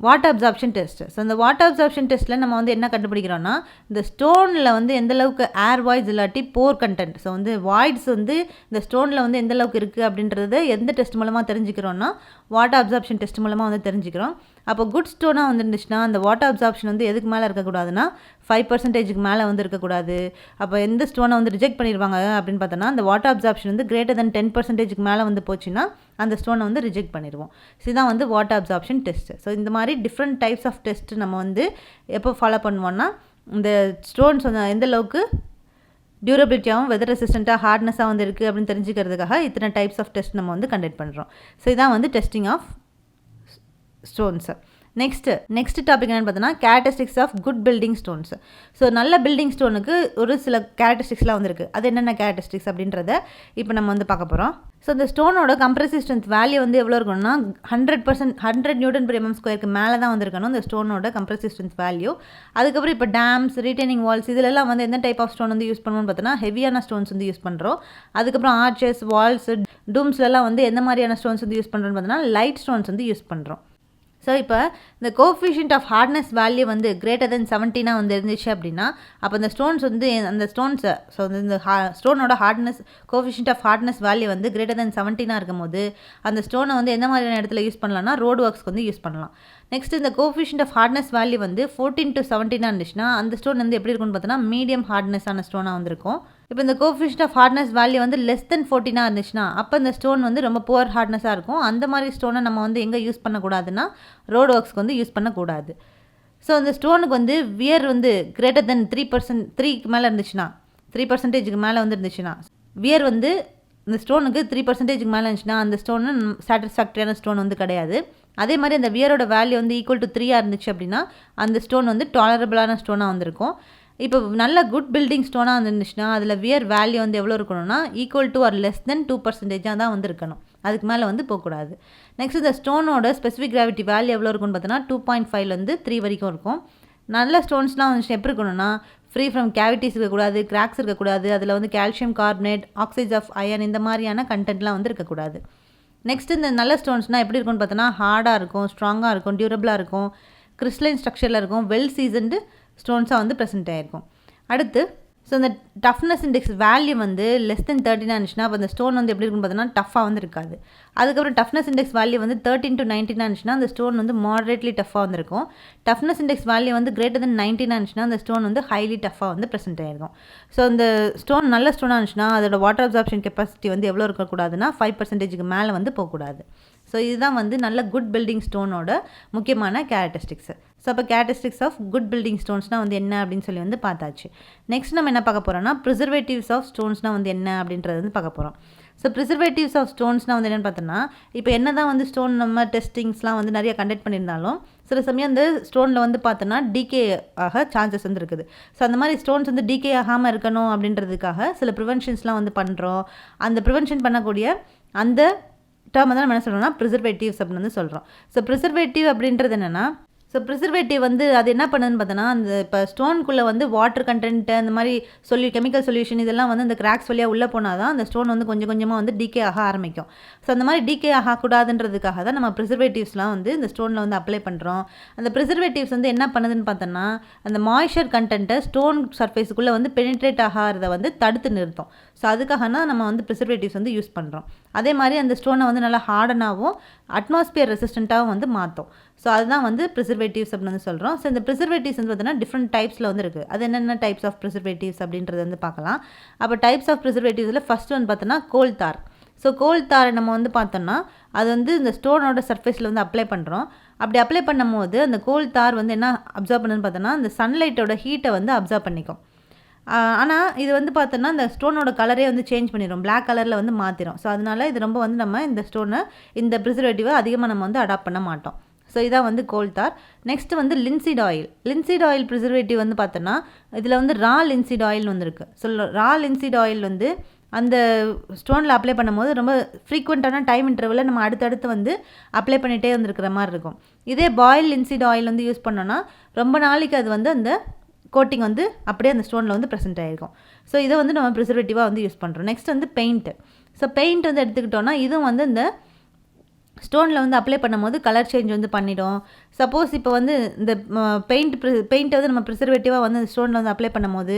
வாட்டர் அப்சார்ப்ஷன் டெஸ்ட். ஸோ இந்த வாட்டர் அப்சார்ப்ஷன் டெஸ்ட்டில் நம்ம வந்து என்ன கண்டுபிடிக்கிறோன்னா, இந்த ஸ்டோனில் வந்து எந்தளவுக்கு ஏர் வாய்ஸ் இல்லாட்டி போர் கண்டென்ட், ஸோ வந்து வாய்ட்ஸ் வந்து இந்த ஸ்டோனில் வந்து எந்தளவுக்கு இருக்குது அப்படின்றது எந்த டெஸ்ட் மூலமாக தெரிஞ்சுக்கிறோன்னா, வாட்டர் அப்சார்ப்ஷன் டெஸ்ட் மூலமாக வந்து தெரிஞ்சுக்கிறோம். அப்போ குட் ஸ்டோனாக வந்துருந்துச்சுன்னா அந்த வாட்டர் அப்சார்ப்ஷன் வந்து எதுக்கு மேலே இருக்கக்கூடாதுன்னா 5% மேலே வந்து இருக்கக்கூடாது. அப்போ எந்த ஸ்டோனை வந்து ரிஜெக்ட் பண்ணிடுவாங்க அப்படின்னு பார்த்தோன்னா, அந்த வாட்டர் அப்சார்ப்ஷன் வந்து greater than 10% மேலே வந்து போச்சுன்னா அந்த ஸ்டோனை வந்து ரிஜெக்ட் பண்ணிடுவோம். ஸோ இதுதான் வந்து வாட்டர் அப்சார்ப்ஷன் டெஸ்ட்டு. ஸோ இந்த மாதிரி டிஃப்ரெண்ட் டைப்ஸ் ஆஃப் டெஸ்ட் நம்ம வந்து எப்போ ஃபாலோ பண்ணுவோம்னா, இந்த ஸ்டோன்ஸ் வந்து எந்த அளவுக்கு டியூரபிலிட்டியாகவும் வெதர் ரெசிஸ்டண்ட்டாக ஹார்ட்னஸாக வந்து இருக்குது அப்படின்னு தெரிஞ்சுக்கிறதுக்காக இத்தனை டைப்ஸ் ஆஃப் டெஸ்ட் நம்ம வந்து கண்டக்ட் பண்ணுறோம். ஸோ இதான் வந்து testing of stones. Next topic என்னென்னு பார்த்தோன்னா characteristics of good building stones. So நல்ல பில்டிங் ஸ்டோனுக்கு ஒரு சில கேரக்டரிஸ்டிக்ஸ்லாம் வந்துருக்கு. அது என்னென்ன கேரக்டரிஸ்டிக்ஸ் அப்படின்றத இப்போ நம்ம வந்து பார்க்க போகிறோம். ஸோ இந்த ஸ்டோனோட கம்ப்ரசிவ் ஸ்ட்ரென்த் வேல்யூ வந்து எவ்வளோ இருக்கணும்னா 100 Nm² மேலே தான் வந்துருக்கணும் இந்த ஸ்டோனோட கம்ப்ரசிவ் ஸ்ட்ரென்த் வேல்யூ. அதுக்கப்புறம் இப்போ டேம்ஸ், ரீட்டைனிங் வால்ஸ் இதிலெல்லாம் வந்து எந்த டைப் ஆஃப் ஸ்டோன் வந்து யூஸ் பண்ணுவோம்னு பார்த்தோன்னா ஹெவியான ஸ்டோன்ஸ் வந்து யூஸ் பண்ணுறோம். அதுக்கப்புறம் ஆர்ச்சஸ், வால்ஸ், டூம்ஸ்லலாம் வந்து எந்த மாதிரியான ஸ்டோன்ஸ் வந்து யூஸ் பண்ணுறோன்னு பார்த்தோன்னா லைட் ஸ்டோன்ஸ் வந்து யூஸ் பண்ணுறோம். ஸோ இப்போ இந்த கோஎஃபிஷியன்ட் ஆஃப் ஹார்ட்னஸ் வேல்யூ வந்து greater than 17 வந்து இருந்துச்சு அப்படின்னா, அப்போ இந்த ஸ்டோன்ஸ் வந்து அந்த ஸ்டோன்ஸை ஸோ இந்த ஸ்டோனோட கோஎஃபிஷியன்ட் ஆஃப் ஹார்ட்னஸ் வேல்யூ வந்து greater than 17 இருக்கும்போது அந்த ஸ்டோனை வந்து எந்த மாதிரியான இடத்துல யூஸ் பண்ணலாம்னா ரோடு ஒர்க்ஸ்க்கு வந்து யூஸ் பண்ணலாம். நெக்ஸ்ட் இந்த கோஎஃபிஷியன்ட் ஆஃப் ஹார்ட்னஸ் வேல்யூ வந்து 14 to 17 இருந்துச்சுன்னா அந்த ஸ்டோன் வந்து எப்படி இருக்கும்னு பார்த்தோன்னா மீடியம் ஹார்ட்னஸான ஸ்டோனாக வந்துருக்கும். இப்போ இந்த கோஎஃபிஷியன்ட் ஆஃப் ஹார்ட்னஸ் வேல்யூ வந்து less than 14 இருந்துச்சுன்னா அப்போ இந்த ஸ்டோன் வந்து ரொம்ப புவர் ஹார்ட்னஸாக இருக்கும். அந்த மாதிரி ஸ்டோனை நம்ம வந்து எங்கே யூஸ் பண்ணக்கூடாதுன்னா ரோடு ஒர்க்ஸ்க்கு வந்து யூஸ் பண்ணக்கூடாது. ஸோ அந்த ஸ்டோனுக்கு வந்து வியர் வந்து greater than 3% மேலே இருந்துச்சுன்னா 3% மேலே வந்து இருந்துச்சுன்னா வியர் வந்து இந்த ஸ்டோனுக்கு 3% மேலே இருந்துச்சுன்னா அந்த ஸ்டோனு சாட்டிஸ்ஃபேக்டரியான ஸ்டோன் வந்து கிடையாது. அதே மாதிரி அந்த வியரோட வேல்யூ வந்து ஈக்குவல் டு 3 இருந்துச்சு அப்படின்னா அந்த ஸ்டோன் வந்து டாலரபிளான ஸ்டோனாக வந்திருக்கும். இப்போ நல்ல குட் பில்டிங் ஸ்டோனாக இருந்துச்சுன்னா அதில் வியர் வேல்யூ வந்து எவ்வளோ இருக்கணும்னா equal to or less than 2% தான் வந்து இருக்கணும். அதுக்கு மேலே வந்து போகக்கூடாது. நெக்ஸ்ட் இந்த ஸ்டோனோட ஸ்பெசிஃபிக் கிராவிட்டி வேல்யூ எவ்வளோ இருக்குன்னு பார்த்தோன்னா 2.5 3 வரைக்கும் இருக்கும். நல்ல ஸ்டோன்ஸ்லாம் வந்து எப்படி இருக்கணும்னா ஃப்ரீ ஃப்ரம் கேவிட்டிஸ் இருக்கக்கூடாது, கிராக்ஸ் இருக்கக்கூடாது, அதில் வந்து calcium carbonate, oxides of iron இந்த மாதிரியான கண்டென்ட்லாம் வந்து இருக்கக்கூடாது. நெக்ஸ்ட் இந்த நல்ல ஸ்டோன்ஸ்னால் எப்படி இருக்கும்னு பார்த்தோன்னா ஹார்டாக இருக்கும், ஸ்ட்ராங்காக இருக்கும், டியூரபிளாக இருக்கும், கிறிஸ்டலைன் ஸ்ட்ரக்சரில் இருக்கும், வெல் சீசன்டு ஸ்டோன்ஸாக வந்து ப்ரெசென்ட் ஆகிருக்கும். அடுத்து ஸோ இந்த டஃப்னஸ் இண்டெக்ஸ் வேல்யூ வந்து less than 13 இருந்துச்சுன்னா அப்போ அந்த ஸ்டோன் வந்து எப்படி இருக்குன்னு பார்த்தோன்னா டஃப்பாக வந்து இருக்காது. அதுக்கப்புறம் டஃப்னஸ் இண்டெக்ஸ் வேல்யூ வந்து 13 to 19 இருந்துச்சுன்னா அந்த ஸ்டோன் வந்து மாடரேட்லி டஃப்பாக வந்துருக்கும். டஃப்னஸ் இண்டெக்ஸ் வேல்யூ வந்து greater than 19 இருந்துச்சுன்னா அந்த ஸ்டோன் வந்து ஹைலி டஃப்பாக வந்து ப்ரெசென்ட் ஆகிருக்கும். ஸோ இந்த ஸ்டோன் நல்ல ஸ்டோனாக இருந்துச்சுன்னா அதோட வாட்டர் அப்சார்ப்ஷன் கெப்பாசிட்டி வந்து எவ்வளோ இருக்கக்கூடாதுன்னா 5% மேலே வந்து போகக்கூடாது. ஸோ இதுதான் வந்து நல்ல குட் பில்டிங் ஸ்டோனோட முக்கியமான கேரக்டரிஸ்டிக்ஸு. ஸோ அப்போ கேரக்டரிஸ்டிக்ஸ் ஆஃப் குட் பில்டிங் ஸ்டோன்ஸ்னால் வந்து என்ன அப்படின்னு சொல்லி வந்து பார்த்தாச்சு. நெக்ஸ்ட் நம்ம என்ன பார்க்க போகிறோம்னா ப்ரிசர்வேட்டிவ்ஸ் ஆஃப் ஸ்டோன்ஸ்னால் வந்து என்ன அப்படின்றது வந்து பார்க்க போகிறோம். ஸோ ப்ரிசர்வேட்டிவ்ஸ் ஆஃப் ஸ்டோன்ஸ்னால் வந்து என்னென்னு பார்த்தோன்னா இப்போ என்ன தான் வந்து ஸ்டோன் நம்ம டெஸ்டிங்ஸ்லாம் வந்து நிறைய கண்டக்ட் பண்ணியிருந்தாலும் சில சமயம் அந்த ஸ்டோனில் வந்து பார்த்தோன்னா டீகே ஆக சான்சஸ் வந்து இருக்குது. ஸோ அந்த மாதிரி ஸ்டோன்ஸ் வந்து டீகே ஆகாமல் இருக்கணும் அப்படின்றதுக்காக சில ப்ரிவென்ஷன்ஸ்லாம் வந்து பண்ணுறோம். அந்த ப்ரிவென்ஷன் பண்ணக்கூடிய அந்த டேர்ம் வந்து நம்ம என்ன சொல்கிறோம்னா ப்ரிசர்வேட்டிவ்ஸ் அப்படின்னு வந்து சொல்கிறோம். ஸோ ப்ரிசர்வேட்டிவ் அப்படின்றது என்னென்னா ஸோ ப்ரிசர்வேட்டிவ் வந்து அது என்ன பண்ணுதுன்னு பார்த்தோன்னா, அந்த இப்போ ஸ்டோனுக்குள்ளே வந்து வாட்டர் கண்டென்ட்டு அந்த மாதிரி கெமிக்கல் சொல்யூஷன் இதெல்லாம் வந்து அந்த கிராக்ஸ் வழியாக உள்ளே போனால் தான் அந்த ஸ்டோன் வந்து கொஞ்சம் கொஞ்சமாக வந்து டீகே ஆக ஆரம்பிக்கும். ஸோ அந்த மாதிரி டீகே ஆகக்கூடாதுன்றதுக்காக தான் நம்ம ப்ரிசர்வேட்டிவ்ஸ்லாம் வந்து இந்த ஸ்டோனில் வந்து அப்ளை பண்ணுறோம். அந்த ப்ரிசர்வேட்டிவ்ஸ் வந்து என்ன பண்ணுதுன்னு பார்த்தோன்னா, அந்த மாய்ஸ்சர் கண்டென்ட்டை ஸ்டோன் சர்ஃபேஸுக்குள்ளே வந்து பெனிட்ரேட் ஆகாத வந்து தடுத்து நிறுத்தும். ஸோ அதுக்காக தான் நம்ம வந்து ப்ரிசர்வேட்டிவ்ஸ் வந்து யூஸ் பண்ணுறோம். அதே மாதிரி அந்த ஸ்டோனை வந்து நல்லா ஹார்டனாகவும் அட்மாஸ்பியர் ரெசிஸ்டண்ட்டாகவும் வந்து மாற்றும். ஸோ அதுதான் வந்து ப்ரிசர்வேட்டிவ்ஸ் அப்படின்னு வந்து சொல்கிறோம். ஸோ இந்த ப்ரிசர்வேட்டிவ்ஸ் வந்து பார்த்தீங்கன்னா டிஃப்ரெண்ட் டைப்ஸில் வந்து இருக்குது. அது என்னென்ன டைப்ஸ் ஆஃப் ப்ரிசர்வேட்டிவ்ஸ் அப்படின்றது வந்து பார்க்கலாம். அப்போ டைப்ஸ் ஆஃப் ப்ரிசர்வேட்டிவ்ஸில் ஃபஸ்ட்டு வந்து பார்த்தோன்னா கோல் தார். ஸோ கோல் தாரை நம்ம வந்து பார்த்தோன்னா அது வந்து இந்த ஸ்டோனோட சர்ஃபேஸில் வந்து அப்ளை பண்ணுறோம். அப்படி அப்ளை பண்ணும் போது அந்த கோல் தார் வந்து என்ன அப்சர்வ் பண்ணுன்னு பார்த்தோன்னா அந்த சன்லைட்டோட ஹீட்டை வந்து அப்சர்வ் பண்ணிக்கும். ஆனால் இது வந்து பார்த்தோன்னா இந்த ஸ்டோனோட கலரே வந்து சேஞ்ச் பண்ணிடும், பிளாக் கலரில் வந்து மாற்றிடும். ஸோ அதனால் இது ரொம்ப வந்து நம்ம இந்த ஸ்டோனை இந்த ப்ரிசர்வேட்டிவை அதிகமாக நம்ம வந்து அடாப்ட் பண்ண மாட்டோம். ஸோ இதான் வந்து கோல் தார். நெக்ஸ்ட்டு வந்து linseed oil. Linseed oil preservative வந்து பார்த்தோன்னா இதில் வந்து ரா லின்சீட் ஆயில் வந்துருக்கு. ஸோ ரா லின்சீட் ஆயில் வந்து அந்த ஸ்டோனில் அப்ளை பண்ணும்போது ரொம்ப ஃப்ரீக்வெண்ட்டான டைம் இன்டர்வலில் நம்ம அடுத்தடுத்து வந்து அப்ளை பண்ணிகிட்டே வந்துருக்கிற மாதிரி இருக்கும். இதே பாயில் லின்சீட் ஆயில் வந்து யூஸ் பண்ணோன்னா ரொம்ப நாளைக்கு அது வந்து அந்த கோட்டிங் வந்து அப்படியே அந்த ஸ்டோனில் வந்து ப்ரெசென்ட் ஆகிருக்கும். ஸோ இதை வந்து நம்ம ப்ரிசர்வேட்டிவாக வந்து யூஸ் பண்ணுறோம். நெக்ஸ்ட் வந்து பெயிண்ட்டு. ஸோ பெயிண்ட் வந்து எடுத்துக்கிட்டோன்னா இதுவும் வந்து இந்த ஸ்டோனில் வந்து அப்ளை பண்ணும்போது கலர் சேஞ்ச் வந்து பண்ணிடும். சப்போஸ் இப்போ வந்து இந்த பெயிண்ட்டை வந்து நம்ம ப்ரிசர்வேட்டிவாக வந்து அந்த ஸ்டோனில் வந்து அப்ளை பண்ணும்போது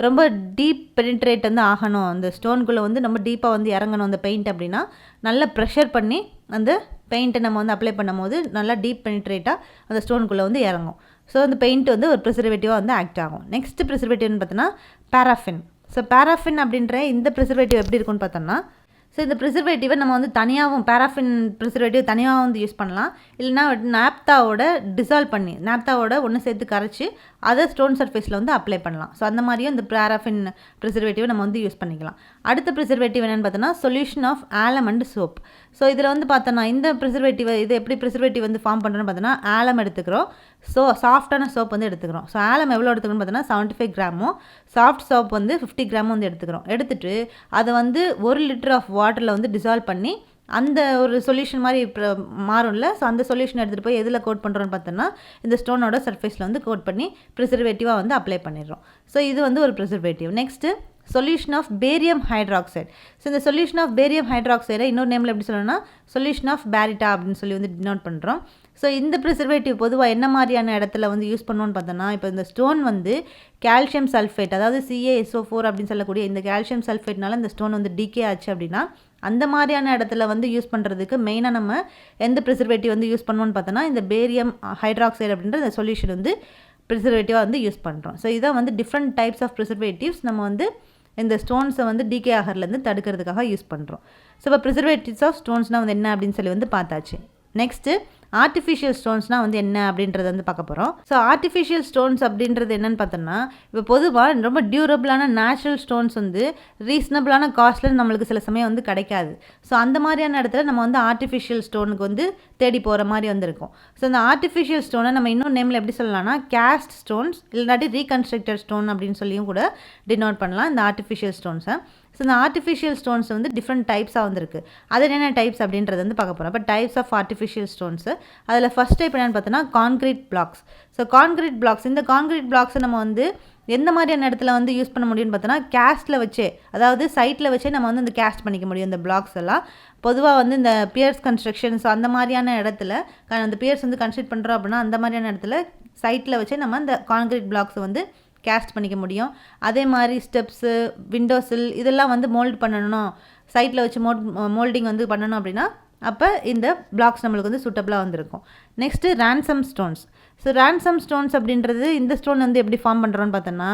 ரொம்ப டீப் பெனிட்ரேட் வந்து ஆகணும், அந்த ஸ்டோனுக்குள்ளே வந்து ரொம்ப டீப்பாக வந்து இறங்கணும் அந்த பெயிண்ட் அப்படின்னா நல்லா ப்ரெஷர் பண்ணி அந்த பெயிண்ட்டை நம்ம வந்து அப்ளை பண்ணும்போது நல்லா டீப் பெனிட்ரேட்டாக அந்த ஸ்டோனுக்குள்ளே வந்து இறங்கும். ஸோ அந்த பெயிண்ட் வந்து ஒரு ப்ரிசர்வேட்டிவாக வந்து ஆக்ட் ஆகும். நெக்ஸ்ட் ப்ரிசர்வேட்டிவ்னு பார்த்தோன்னா பாராஃபின். ஸோ பாராஃபின் அப்படின்ற இந்த ப்ரிசர்வேட்டிவ் எப்படி இருக்குன்னு பார்த்தோம்னா, ஸோ இந்த ப்ரிசர்வேட்டிவை நம்ம வந்து தனியாகவும் பாராஃபின் ப்ரிசர்வேட்டிவ் தனியாக வந்து யூஸ் பண்ணலாம். இல்லைனா நாப்தாவோட டிசால்வ் பண்ணி நாப்தாவோட ஒன்று சேர்த்து கரைச்சி அதை ஸ்டோன் சர்ஃபேஸில் வந்து அப்ளை பண்ணலாம். ஸோ அந்த மாதிரியும் இந்த பாராஃபின் ப்ரிசர்வேட்டிவை நம்ம வந்து யூஸ் பண்ணிக்கலாம். அடுத்த ப்ரிசர்வேட்டிவ் என்னென்னு பார்த்தோன்னா solution of alum and soap. So இதில் வந்து பார்த்தோன்னா இந்த ப்ரிசர்வேட்டிவ் இது எப்படி ப்ரிசர்வேட்டிவ் வந்து ஃபார்ம் பண்ணுறோன்னு பார்த்தோன்னா ஆலம் எடுத்துக்கிறோம், சாஃப்டான சோப் வந்து எடுத்துக்கிறோம். ஸோ ஆலம் எவ்வளோ எடுத்துக்கணும்னு பார்த்தோன்னா 75 கிராமும், சாஃப்ட் சோப் வந்து 50 கிராமும் வந்து எடுத்துக்கிறோம். எடுத்துகிட்டு அதை வந்து 1 லிட்டர் ஆஃப் வாட்டரில் வந்து டிசால்வ் பண்ணி அந்த ஒரு சொல்யூஷன் மாதிரி மாறும்ல. ஸோ அந்த சொல்யூஷன் எடுத்துகிட்டு போய் எதில் கோட் பண்ணுறோன்னு பார்த்தோன்னா இந்த ஸ்டோனோட சர்ஃபேஸில் வந்து கோட் பண்ணி ப்ரிசர்வேட்டிவாக வந்து அப்ளை பண்ணிடுறோம். ஸோ இது வந்து ஒரு preservative. Next solution of barium hydroxide. So இந்த சொல்யூஷன் ஆஃப் பேரியம் ஹைட்ராக்சைடை இன்னொரு நேமில் எப்படி சொல்லணும்னா சொல்யூஷன் ஆஃப் பேரிட்டா அப்படின்னு சொல்லி வந்து டினோட் பண்ணுறோம். ஸோ இந்த ப்ரிசர்வேட்டிவ் பொதுவாக என்ன மாதிரியான இடத்துல வந்து யூஸ் பண்ணுவோன்னு பார்த்தோன்னா, இப்போ இந்த ஸ்டோன் வந்து கால்சியம் சல்ஃபேட் அதாவது CaSO4 அப்படின்னு சொல்லக்கூடிய இந்த கால்சியம் சல்ஃபேட்னால இந்த ஸ்டோன் வந்து டீகே ஆச்சு அப்படின்னா அந்த மாதிரியான இடத்துல வந்து யூஸ் பண்ணுறதுக்கு மெயினாக நம்ம எந்த ப்ரிசர்வேட்டிவ் வந்து யூஸ் பண்ணுவோன்னு பார்த்தோன்னா இந்த பேரியம் ஹைட்ராக்சைடு அப்படின்ற இந்த சொல்யூஷன் வந்து ப்ரிசர்வேட்டிவாக வந்து யூஸ் பண்ணுறோம். ஸோ இதான் வந்து டிஃப்ரெண்ட் டைப்ஸ் ஆஃப் ப்ரிசர்வேட்டிவ்ஸ் நம்ம வந்து இந்த ஸ்டோன்ஸை வந்து டீகே ஆகிறதுலேருந்து தடுக்கிறதுக்காக யூஸ் பண்ணுறோம். ஸோ இப்போ ப்ரிசர்வேட்டிவ்ஸ் ஆஃப் ஸ்டோன்ஸ்னால் வந்து என்ன அப்படின்னு சொல்லி வந்து பார்த்தாச்சு. நெக்ஸ்ட்டு ஆர்டிஃபிஷியல் ஸ்டோன்ஸ்னால் வந்து என்ன அப்படின்றத வந்து பார்க்க போகிறோம். ஸோ ஆர்டிஃபிஷியல் ஸ்டோன்ஸ் அப்படின்றது என்னென்னு பார்த்தோம்னா, இப்போ பொதுவாக ரொம்ப டியூரபிளான நேச்சுரல் ஸ்டோன்ஸ் வந்து ரீசனபிளான காஸ்ட்டில் நம்மளுக்கு சில சமயம் வந்து கிடைக்காது. ஸோ அந்த மாதிரியான இடத்துல நம்ம வந்து ஆர்டிஃபிஷியல் ஸ்டோனுக்கு வந்து தேடி போகிற மாதிரி வந்து இருக்கும். ஸோ இந்த ஆர்டிஃபிஷியல் ஸ்டோனை நம்ம இன்னொரு நேமில் எப்படி சொல்லலாம்னா கேஸ்ட் ஸ்டோன்ஸ் இல்லாட்டி ரீகன்ஸ்ட்ரக்டட் ஸ்டோன் அப்படின்னு சொல்லியும் கூட டினோட் பண்ணலாம் இந்த ஆர்டிஃபிஷியல் ஸ்டோன்ஸை. ஸோ இந்த ஆர்டிஃபிஷியல் ஸ்டோன்ஸ் வந்து டிஃப்ரெண்ட் டைப்ஸாக வந்துருக்கு. அது என்னென்ன டைப்ஸ் அப்படின்றது வந்து பார்க்க போகிறோம். இப்போ டைப்ஸ் ஆஃப் ஆர்டிஃபிஷியல் ஸ்டோன்ஸு அதில் ஃபஸ்ட் டைப் என்னென்னு பார்த்தோன்னா concrete blocks. So concrete blocks, இந்த கான்க்ரீட் பிளாக்ஸை நம்ம வந்து எந்த மாதிரியான இடத்துல வந்து யூஸ் பண்ண முடியும்னு பார்த்தோன்னா கேஸ்ட்டில் வச்சே, அதாவது சைட்டில் வச்சே நம்ம வந்து இந்த கேஸ்ட் பண்ணிக்க முடியும். இந்த பிளாக்ஸ் எல்லாம் பொதுவாக வந்து இந்த பியர்ஸ் கன்ஸ்ட்ரக்ஷன்ஸ் அந்த மாதிரியான இடத்துல அந்த பியர்ஸ் வந்து கன்ஸ்ட்ரக்ட் பண்ணுறோம் அப்படின்னா அந்த மாதிரியான இடத்துல சைட்டில் வச்சே நம்ம இந்த கான்க்ரீட் பிளாக்ஸை வந்து கேஸ்ட் பண்ணிக்க முடியும். அதே மாதிரி ஸ்டெப்ஸு, விண்டோஸில் இதெல்லாம் வந்து மோல்ட் பண்ணணும், சைட்டில் வச்சு மோல்டிங் வந்து பண்ணணும் அப்படின்னா அப்போ இந்த பிளாக்ஸ் நம்மளுக்கு வந்து சூட்டபிளாக வந்துருக்கும். Next ransom stones. So ransom stones அப்படின்றது இந்த ஸ்டோன் வந்து எப்படி ஃபார்ம் பண்ணுறோன்னு பார்த்தோன்னா,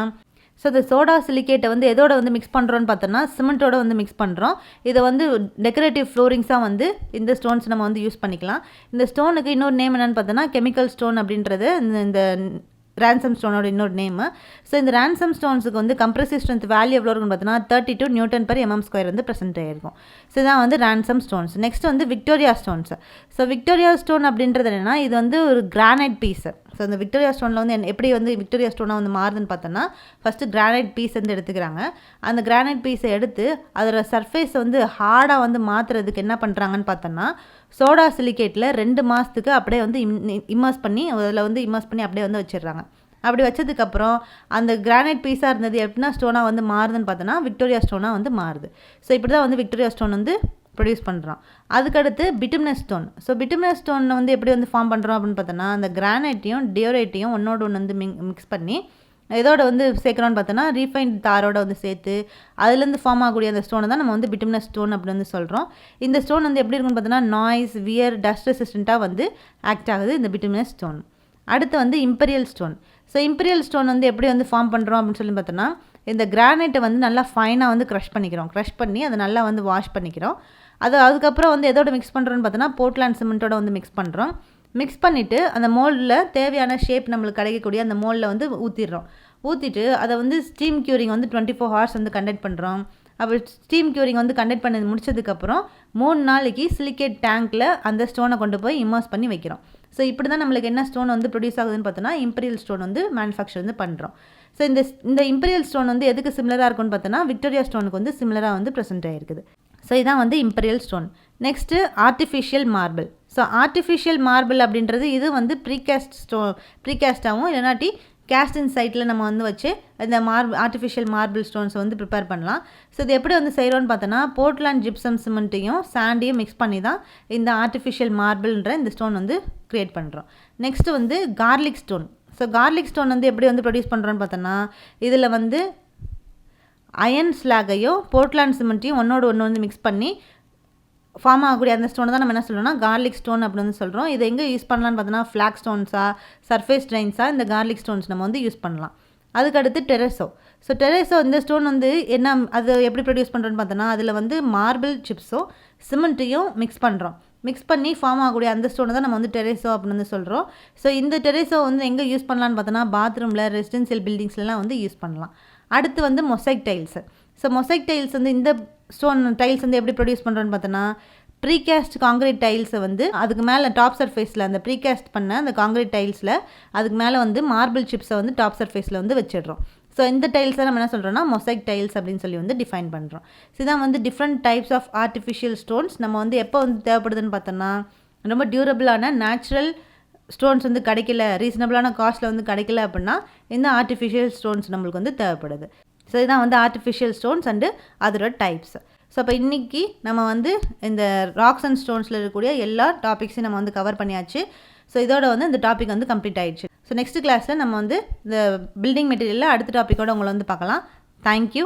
ஸோ இந்த சோடா சிலிக்கேட்டை வந்து எதோட வந்து மிக்ஸ் பண்ணுறோன்னு பார்த்தோன்னா சிமெண்ட்டோட வந்து மிக்ஸ் பண்ணுறோம். இதை வந்து டெக்கரேட்டிவ் ஃப்ளோரிங்ஸாக வந்து இந்த ஸ்டோன்ஸ் நம்ம வந்து யூஸ் பண்ணிக்கலாம். இந்த ஸ்டோனுக்கு இன்னொரு நேம் என்னென்னு பார்த்தோன்னா கெமிக்கல் ஸ்டோன் அப்படின்றது இந்த ரேன்சம் ஸ்டோனோட இன்னொரு நேமு. ஸோ இந்த ரேன்சம் ஸ்டோன்ஸுக்கு வந்து கம்ப்ரெசிவ் ஸ்ட்ரென்த் வேல்யூ எவ்வளோ இருக்குன்னு பார்த்தோன்னா 32 Nm/mm² வந்து ப்ரெசென்ட் ஆகிருக்கும். ஸோ இதான் வந்து ரேன்சம் ஸ்டோன்ஸ். நெக்ஸ்ட் வந்து Victoria stones. So Victoria stone அப்படின்றது என்னென்னா இது வந்து ஒரு கிரானைட் பீஸு. ஸோ இந்த விக்டோரியா ஸ்டோனில் வந்து எப்படி வந்து விக்டோரியா ஸ்டோனாக வந்து மாறுதுன்னு பார்த்தோன்னா, ஃபஸ்ட்டு கிரானைட் பீஸ் வந்து எடுத்துக்கிறாங்க. அந்த கிரானைட் பீஸை எடுத்து அதோட சர்ஃபேஸை வந்து ஹார்டாக வந்து மாற்றுறதுக்கு என்ன பண்ணுறாங்கன்னு பார்த்தோன்னா, சோடா சிலிக்கேட்டில் 2 மாதத்துக்கு அப்படியே வந்து இம்மர்ஸ் பண்ணி அதில் வந்து இம்மர்ஸ் பண்ணி அப்படியே வந்து வச்சிடுறாங்க. அப்படி வச்சதுக்கப்புறம் அந்த கிரானைட் பீஸாக இருந்தது எப்படின்னா ஸ்டோனாக வந்து மாறுதுன்னு பார்த்தோன்னா விக்டோரியா ஸ்டோனாக வந்து மாறுது. ஸோ இப்படி தான் வந்து விக்டோரியா ஸ்டோன் வந்து ப்ரொடியூஸ் பண்ணுறோம். அதுக்கடுத்து பிட்டுமினஸ் ஸ்டோன். ஸோ பிட்டுமினஸ் ஸ்டோனில் வந்து எப்படி வந்து ஃபார்ம் பண்ணுறோம் அப்படின்னு பார்த்தோன்னா, அந்த கிரானைட்டையும் டியோரைட்டையும் ஒன்னோட ஒன்று வந்து மிக்ஸ் பண்ணி இதோட வந்து சேர்க்குறோன்னு பார்த்தோன்னா ரீஃபைண்ட் தாரோட வந்து சேர்த்து அதுலேருந்து ஃபார்ம் ஆகக்கூடிய அந்த ஸ்டோனை தான் நம்ம வந்து பிட்டுமினஸ் ஸ்டோன் அப்படி வந்து சொல்கிறோம். இந்த ஸ்டோன் வந்து எப்படி இருக்குன்னு பார்த்தோன்னா நாய்ஸ், வியர், டஸ்ட் ரெசிஸ்டண்ட்டாக வந்து ஆக்ட் ஆகுது இந்த பிட்டுமினஸ் ஸ்டோன். அடுத்து வந்து imperial stone. So imperial stone வந்து எப்படி வந்து ஃபார்ம் பண்ணுறோம் அப்படின்னு சொல்லி பார்த்தோன்னா, இந்த கிரானைட்டை வந்து நல்லா ஃபைனாக வந்து க்ரஷ் பண்ணிக்கிறோம். க்ரஷ் பண்ணி அதை நல்லா வந்து வாஷ் பண்ணிக்கிறோம். அதுக்கப்புறம் வந்து எதோட மிக்ஸ் பண்ணுறோன்னு பார்த்தோன்னா போர்ட்லாண்ட் சிமெண்ட்டோட வந்து மிக்ஸ் பண்ணுறோம். மிக்ஸ் பண்ணிவிட்டு அந்த மோல்டில் தேவையான ஷேப் நம்மளுக்கு கிடைக்கக்கூடிய அந்த மோல்டில் வந்து ஊற்றிடுறோம். ஊற்றிட்டு அதை வந்து ஸ்டீம் க்யூரிங் வந்து 24 ஹவர்ஸ் வந்து கண்டக்ட் பண்ணுறோம். அப்போ ஸ்டீம் க்யூரிங் வந்து கண்டக்ட் பண்ணி முடிச்சதுக்கப்புறம் 3 நாளைக்கு சிலிக்கேட் டேங்க்கில் அந்த ஸ்டோனை கொண்டு போய் இம்மர்ஸ் பண்ணி வைக்கிறோம். ஸோ இப்படி தான் நம்மளுக்கு என்ன ஸ்டோன் வந்து ப்ரொடியூஸ் ஆகுதுன்னு பார்த்தோன்னா இம்பீரியல் ஸ்டோன் வந்து மேனுஃபேக்சர் வந்து பண்ணுறோம். ஸோ இந்த இம்பீரியல் ஸ்டோன் வந்து எதுக்கு சிமிலராக இருக்குன்னு பார்த்தோன்னா விக்டோரியா ஸ்டோனுக்கு வந்து சிமிலராக வந்து ப்ரெசென்ட் ஆகிருக்குது. ஸோ இதான் வந்து imperial stone. Next artificial marble. So artificial marble அப்படின்றது இது வந்து ப்ரீகாஸ்டாகவும் இல்லைனாட்டி கேஸ்டின் சைட்டில் நம்ம வந்து வச்சு இந்த ஆர்டிஃபிஷியல் மார்பிள் ஸ்டோன்ஸை வந்து ப்ரிப்பேர் பண்ணலாம். ஸோ இது எப்படி வந்து செய்கிறோன்னு பார்த்தோன்னா போர்ட்லாண்ட் ஜிப்சம் சிமெண்ட்டையும் சாண்டையும் மிக்ஸ் பண்ணி தான் இந்த ஆர்டிஃபிஷியல் மார்பிள்ன்ற இந்த ஸ்டோன் வந்து க்ரியேட் பண்ணுறோம். நெக்ஸ்ட்டு வந்து garlic stone. So garlic stone வந்து எப்படி வந்து ப்ரொடியூஸ் பண்ணுறோன்னு பார்த்தோன்னா, இதில் வந்து அயன் ஸ்லாகையும் போர்ட்லாண்ட் சிமெண்ட்டையும் ஒன்னோட ஒன்று வந்து மிக்ஸ் பண்ணி ஃபார்ம் ஆகக்கூடிய அந்த ஸ்டோனை தான் நம்ம என்ன சொல்கிறோம்னா கார்லிக் ஸ்டோன் அப்படின்னு வந்து சொல்கிறோம். இதை எங்கே யூஸ் பண்ணலான்னு பார்த்தோன்னா ஃப்ளாக் ஸ்டோன்ஸாக, சர்ஃபேஸ் ட்ரைன்ஸாக இந்த கார்லிக் ஸ்டோன்ஸ் நம்ம வந்து யூஸ் பண்ணலாம். அதுக்கடுத்து டெரெசோ. ஸோ டெரெசோ இந்த ஸ்டோன் வந்து என்ன அது எப்படி ப்ரொடியூஸ் பண்ணுறோன்னு பார்த்தோன்னா, அதில் வந்து மார்பிள் சிப்ஸோ சிமெண்ட்டையும் மிக்ஸ் பண்ணுறோம். மிக்ஸ் பண்ணி ஃபார்ம் ஆகக்கூடிய அந்த ஸ்டோனை தான் நம்ம வந்து டெரெசோ அப்படின்னு வந்து சொல்கிறோம். ஸோ இந்த டெரெசோ வந்து எங்கே யூஸ் பண்ணலான்னு பார்த்தோன்னா பாத்ரூமில், ரெசிடென்சியல் பில்டிங்ஸ்லாம் வந்து யூஸ் பண்ணலாம். அடுத்து வந்து mosaic tiles. So mosaic tiles வந்து இந்த ஸ்டோன் டைல்ஸ் வந்து எப்படி ப்ரொடியூஸ் பண்ணுறோன்னு பார்த்தோன்னா, ப்ரீகாஸ்ட் காங்கிரீட் டைல்ஸை வந்து அதுக்கு மேலே டாப் சர்ஃபேஸில் அந்த ப்ரீகாஸ்ட் பண்ண அந்த காங்கிரீட் டைல்ஸில் அதுக்கு மேலே வந்து மார்பிள் சிப்ஸை வந்து டாப் சர்ஃபேஸில் வந்து வச்சிடுறோம். ஸோ இந்த டைல்ஸை நம்ம என்ன சொல்கிறோன்னா மொசைக் டைல்ஸ் அப்படின்னு சொல்லி வந்து டிஃபைன் பண்ணுறோம். ஸோ இதான் வந்து different types of artificial stones நம்ம வந்து எப்போ வந்து தேவைப்படுதுன்னு பார்த்தோன்னா, ரொம்ப டியூரபிளான நேச்சுரல் ஸ்டோன்ஸ் வந்து கிடைக்கல, ரீசனபிளான காஸ்ட்டில் வந்து கிடைக்கல அப்படின்னா இந்த ஆர்டிஃபிஷியல் ஸ்டோன்ஸ் நம்மளுக்கு வந்து தேவைப்படுது. ஸோ இதுதான் வந்து ஆர்டிஃபிஷியல் ஸ்டோன்ஸ் அண்டு அதோட டைப்ஸ். ஸோ அப்போ இன்றைக்கி நம்ம வந்து இந்த ராக்ஸ் அண்ட் ஸ்டோன்ஸில் இருக்கக்கூடிய எல்லா டாபிக்ஸையும் நம்ம வந்து கவர் பண்ணியாச்சு. ஸோ இதோட வந்து இந்த டாபிக் வந்து கம்ப்ளீட் ஆகிடுச்சு. ஸோ நெக்ஸ்ட் கிளாஸில் நம்ம வந்து இந்த பில்டிங் மெட்டீரியலில் அடுத்த டாப்பிக்கோடு உங்களை வந்து பார்க்கலாம். தேங்க்யூ.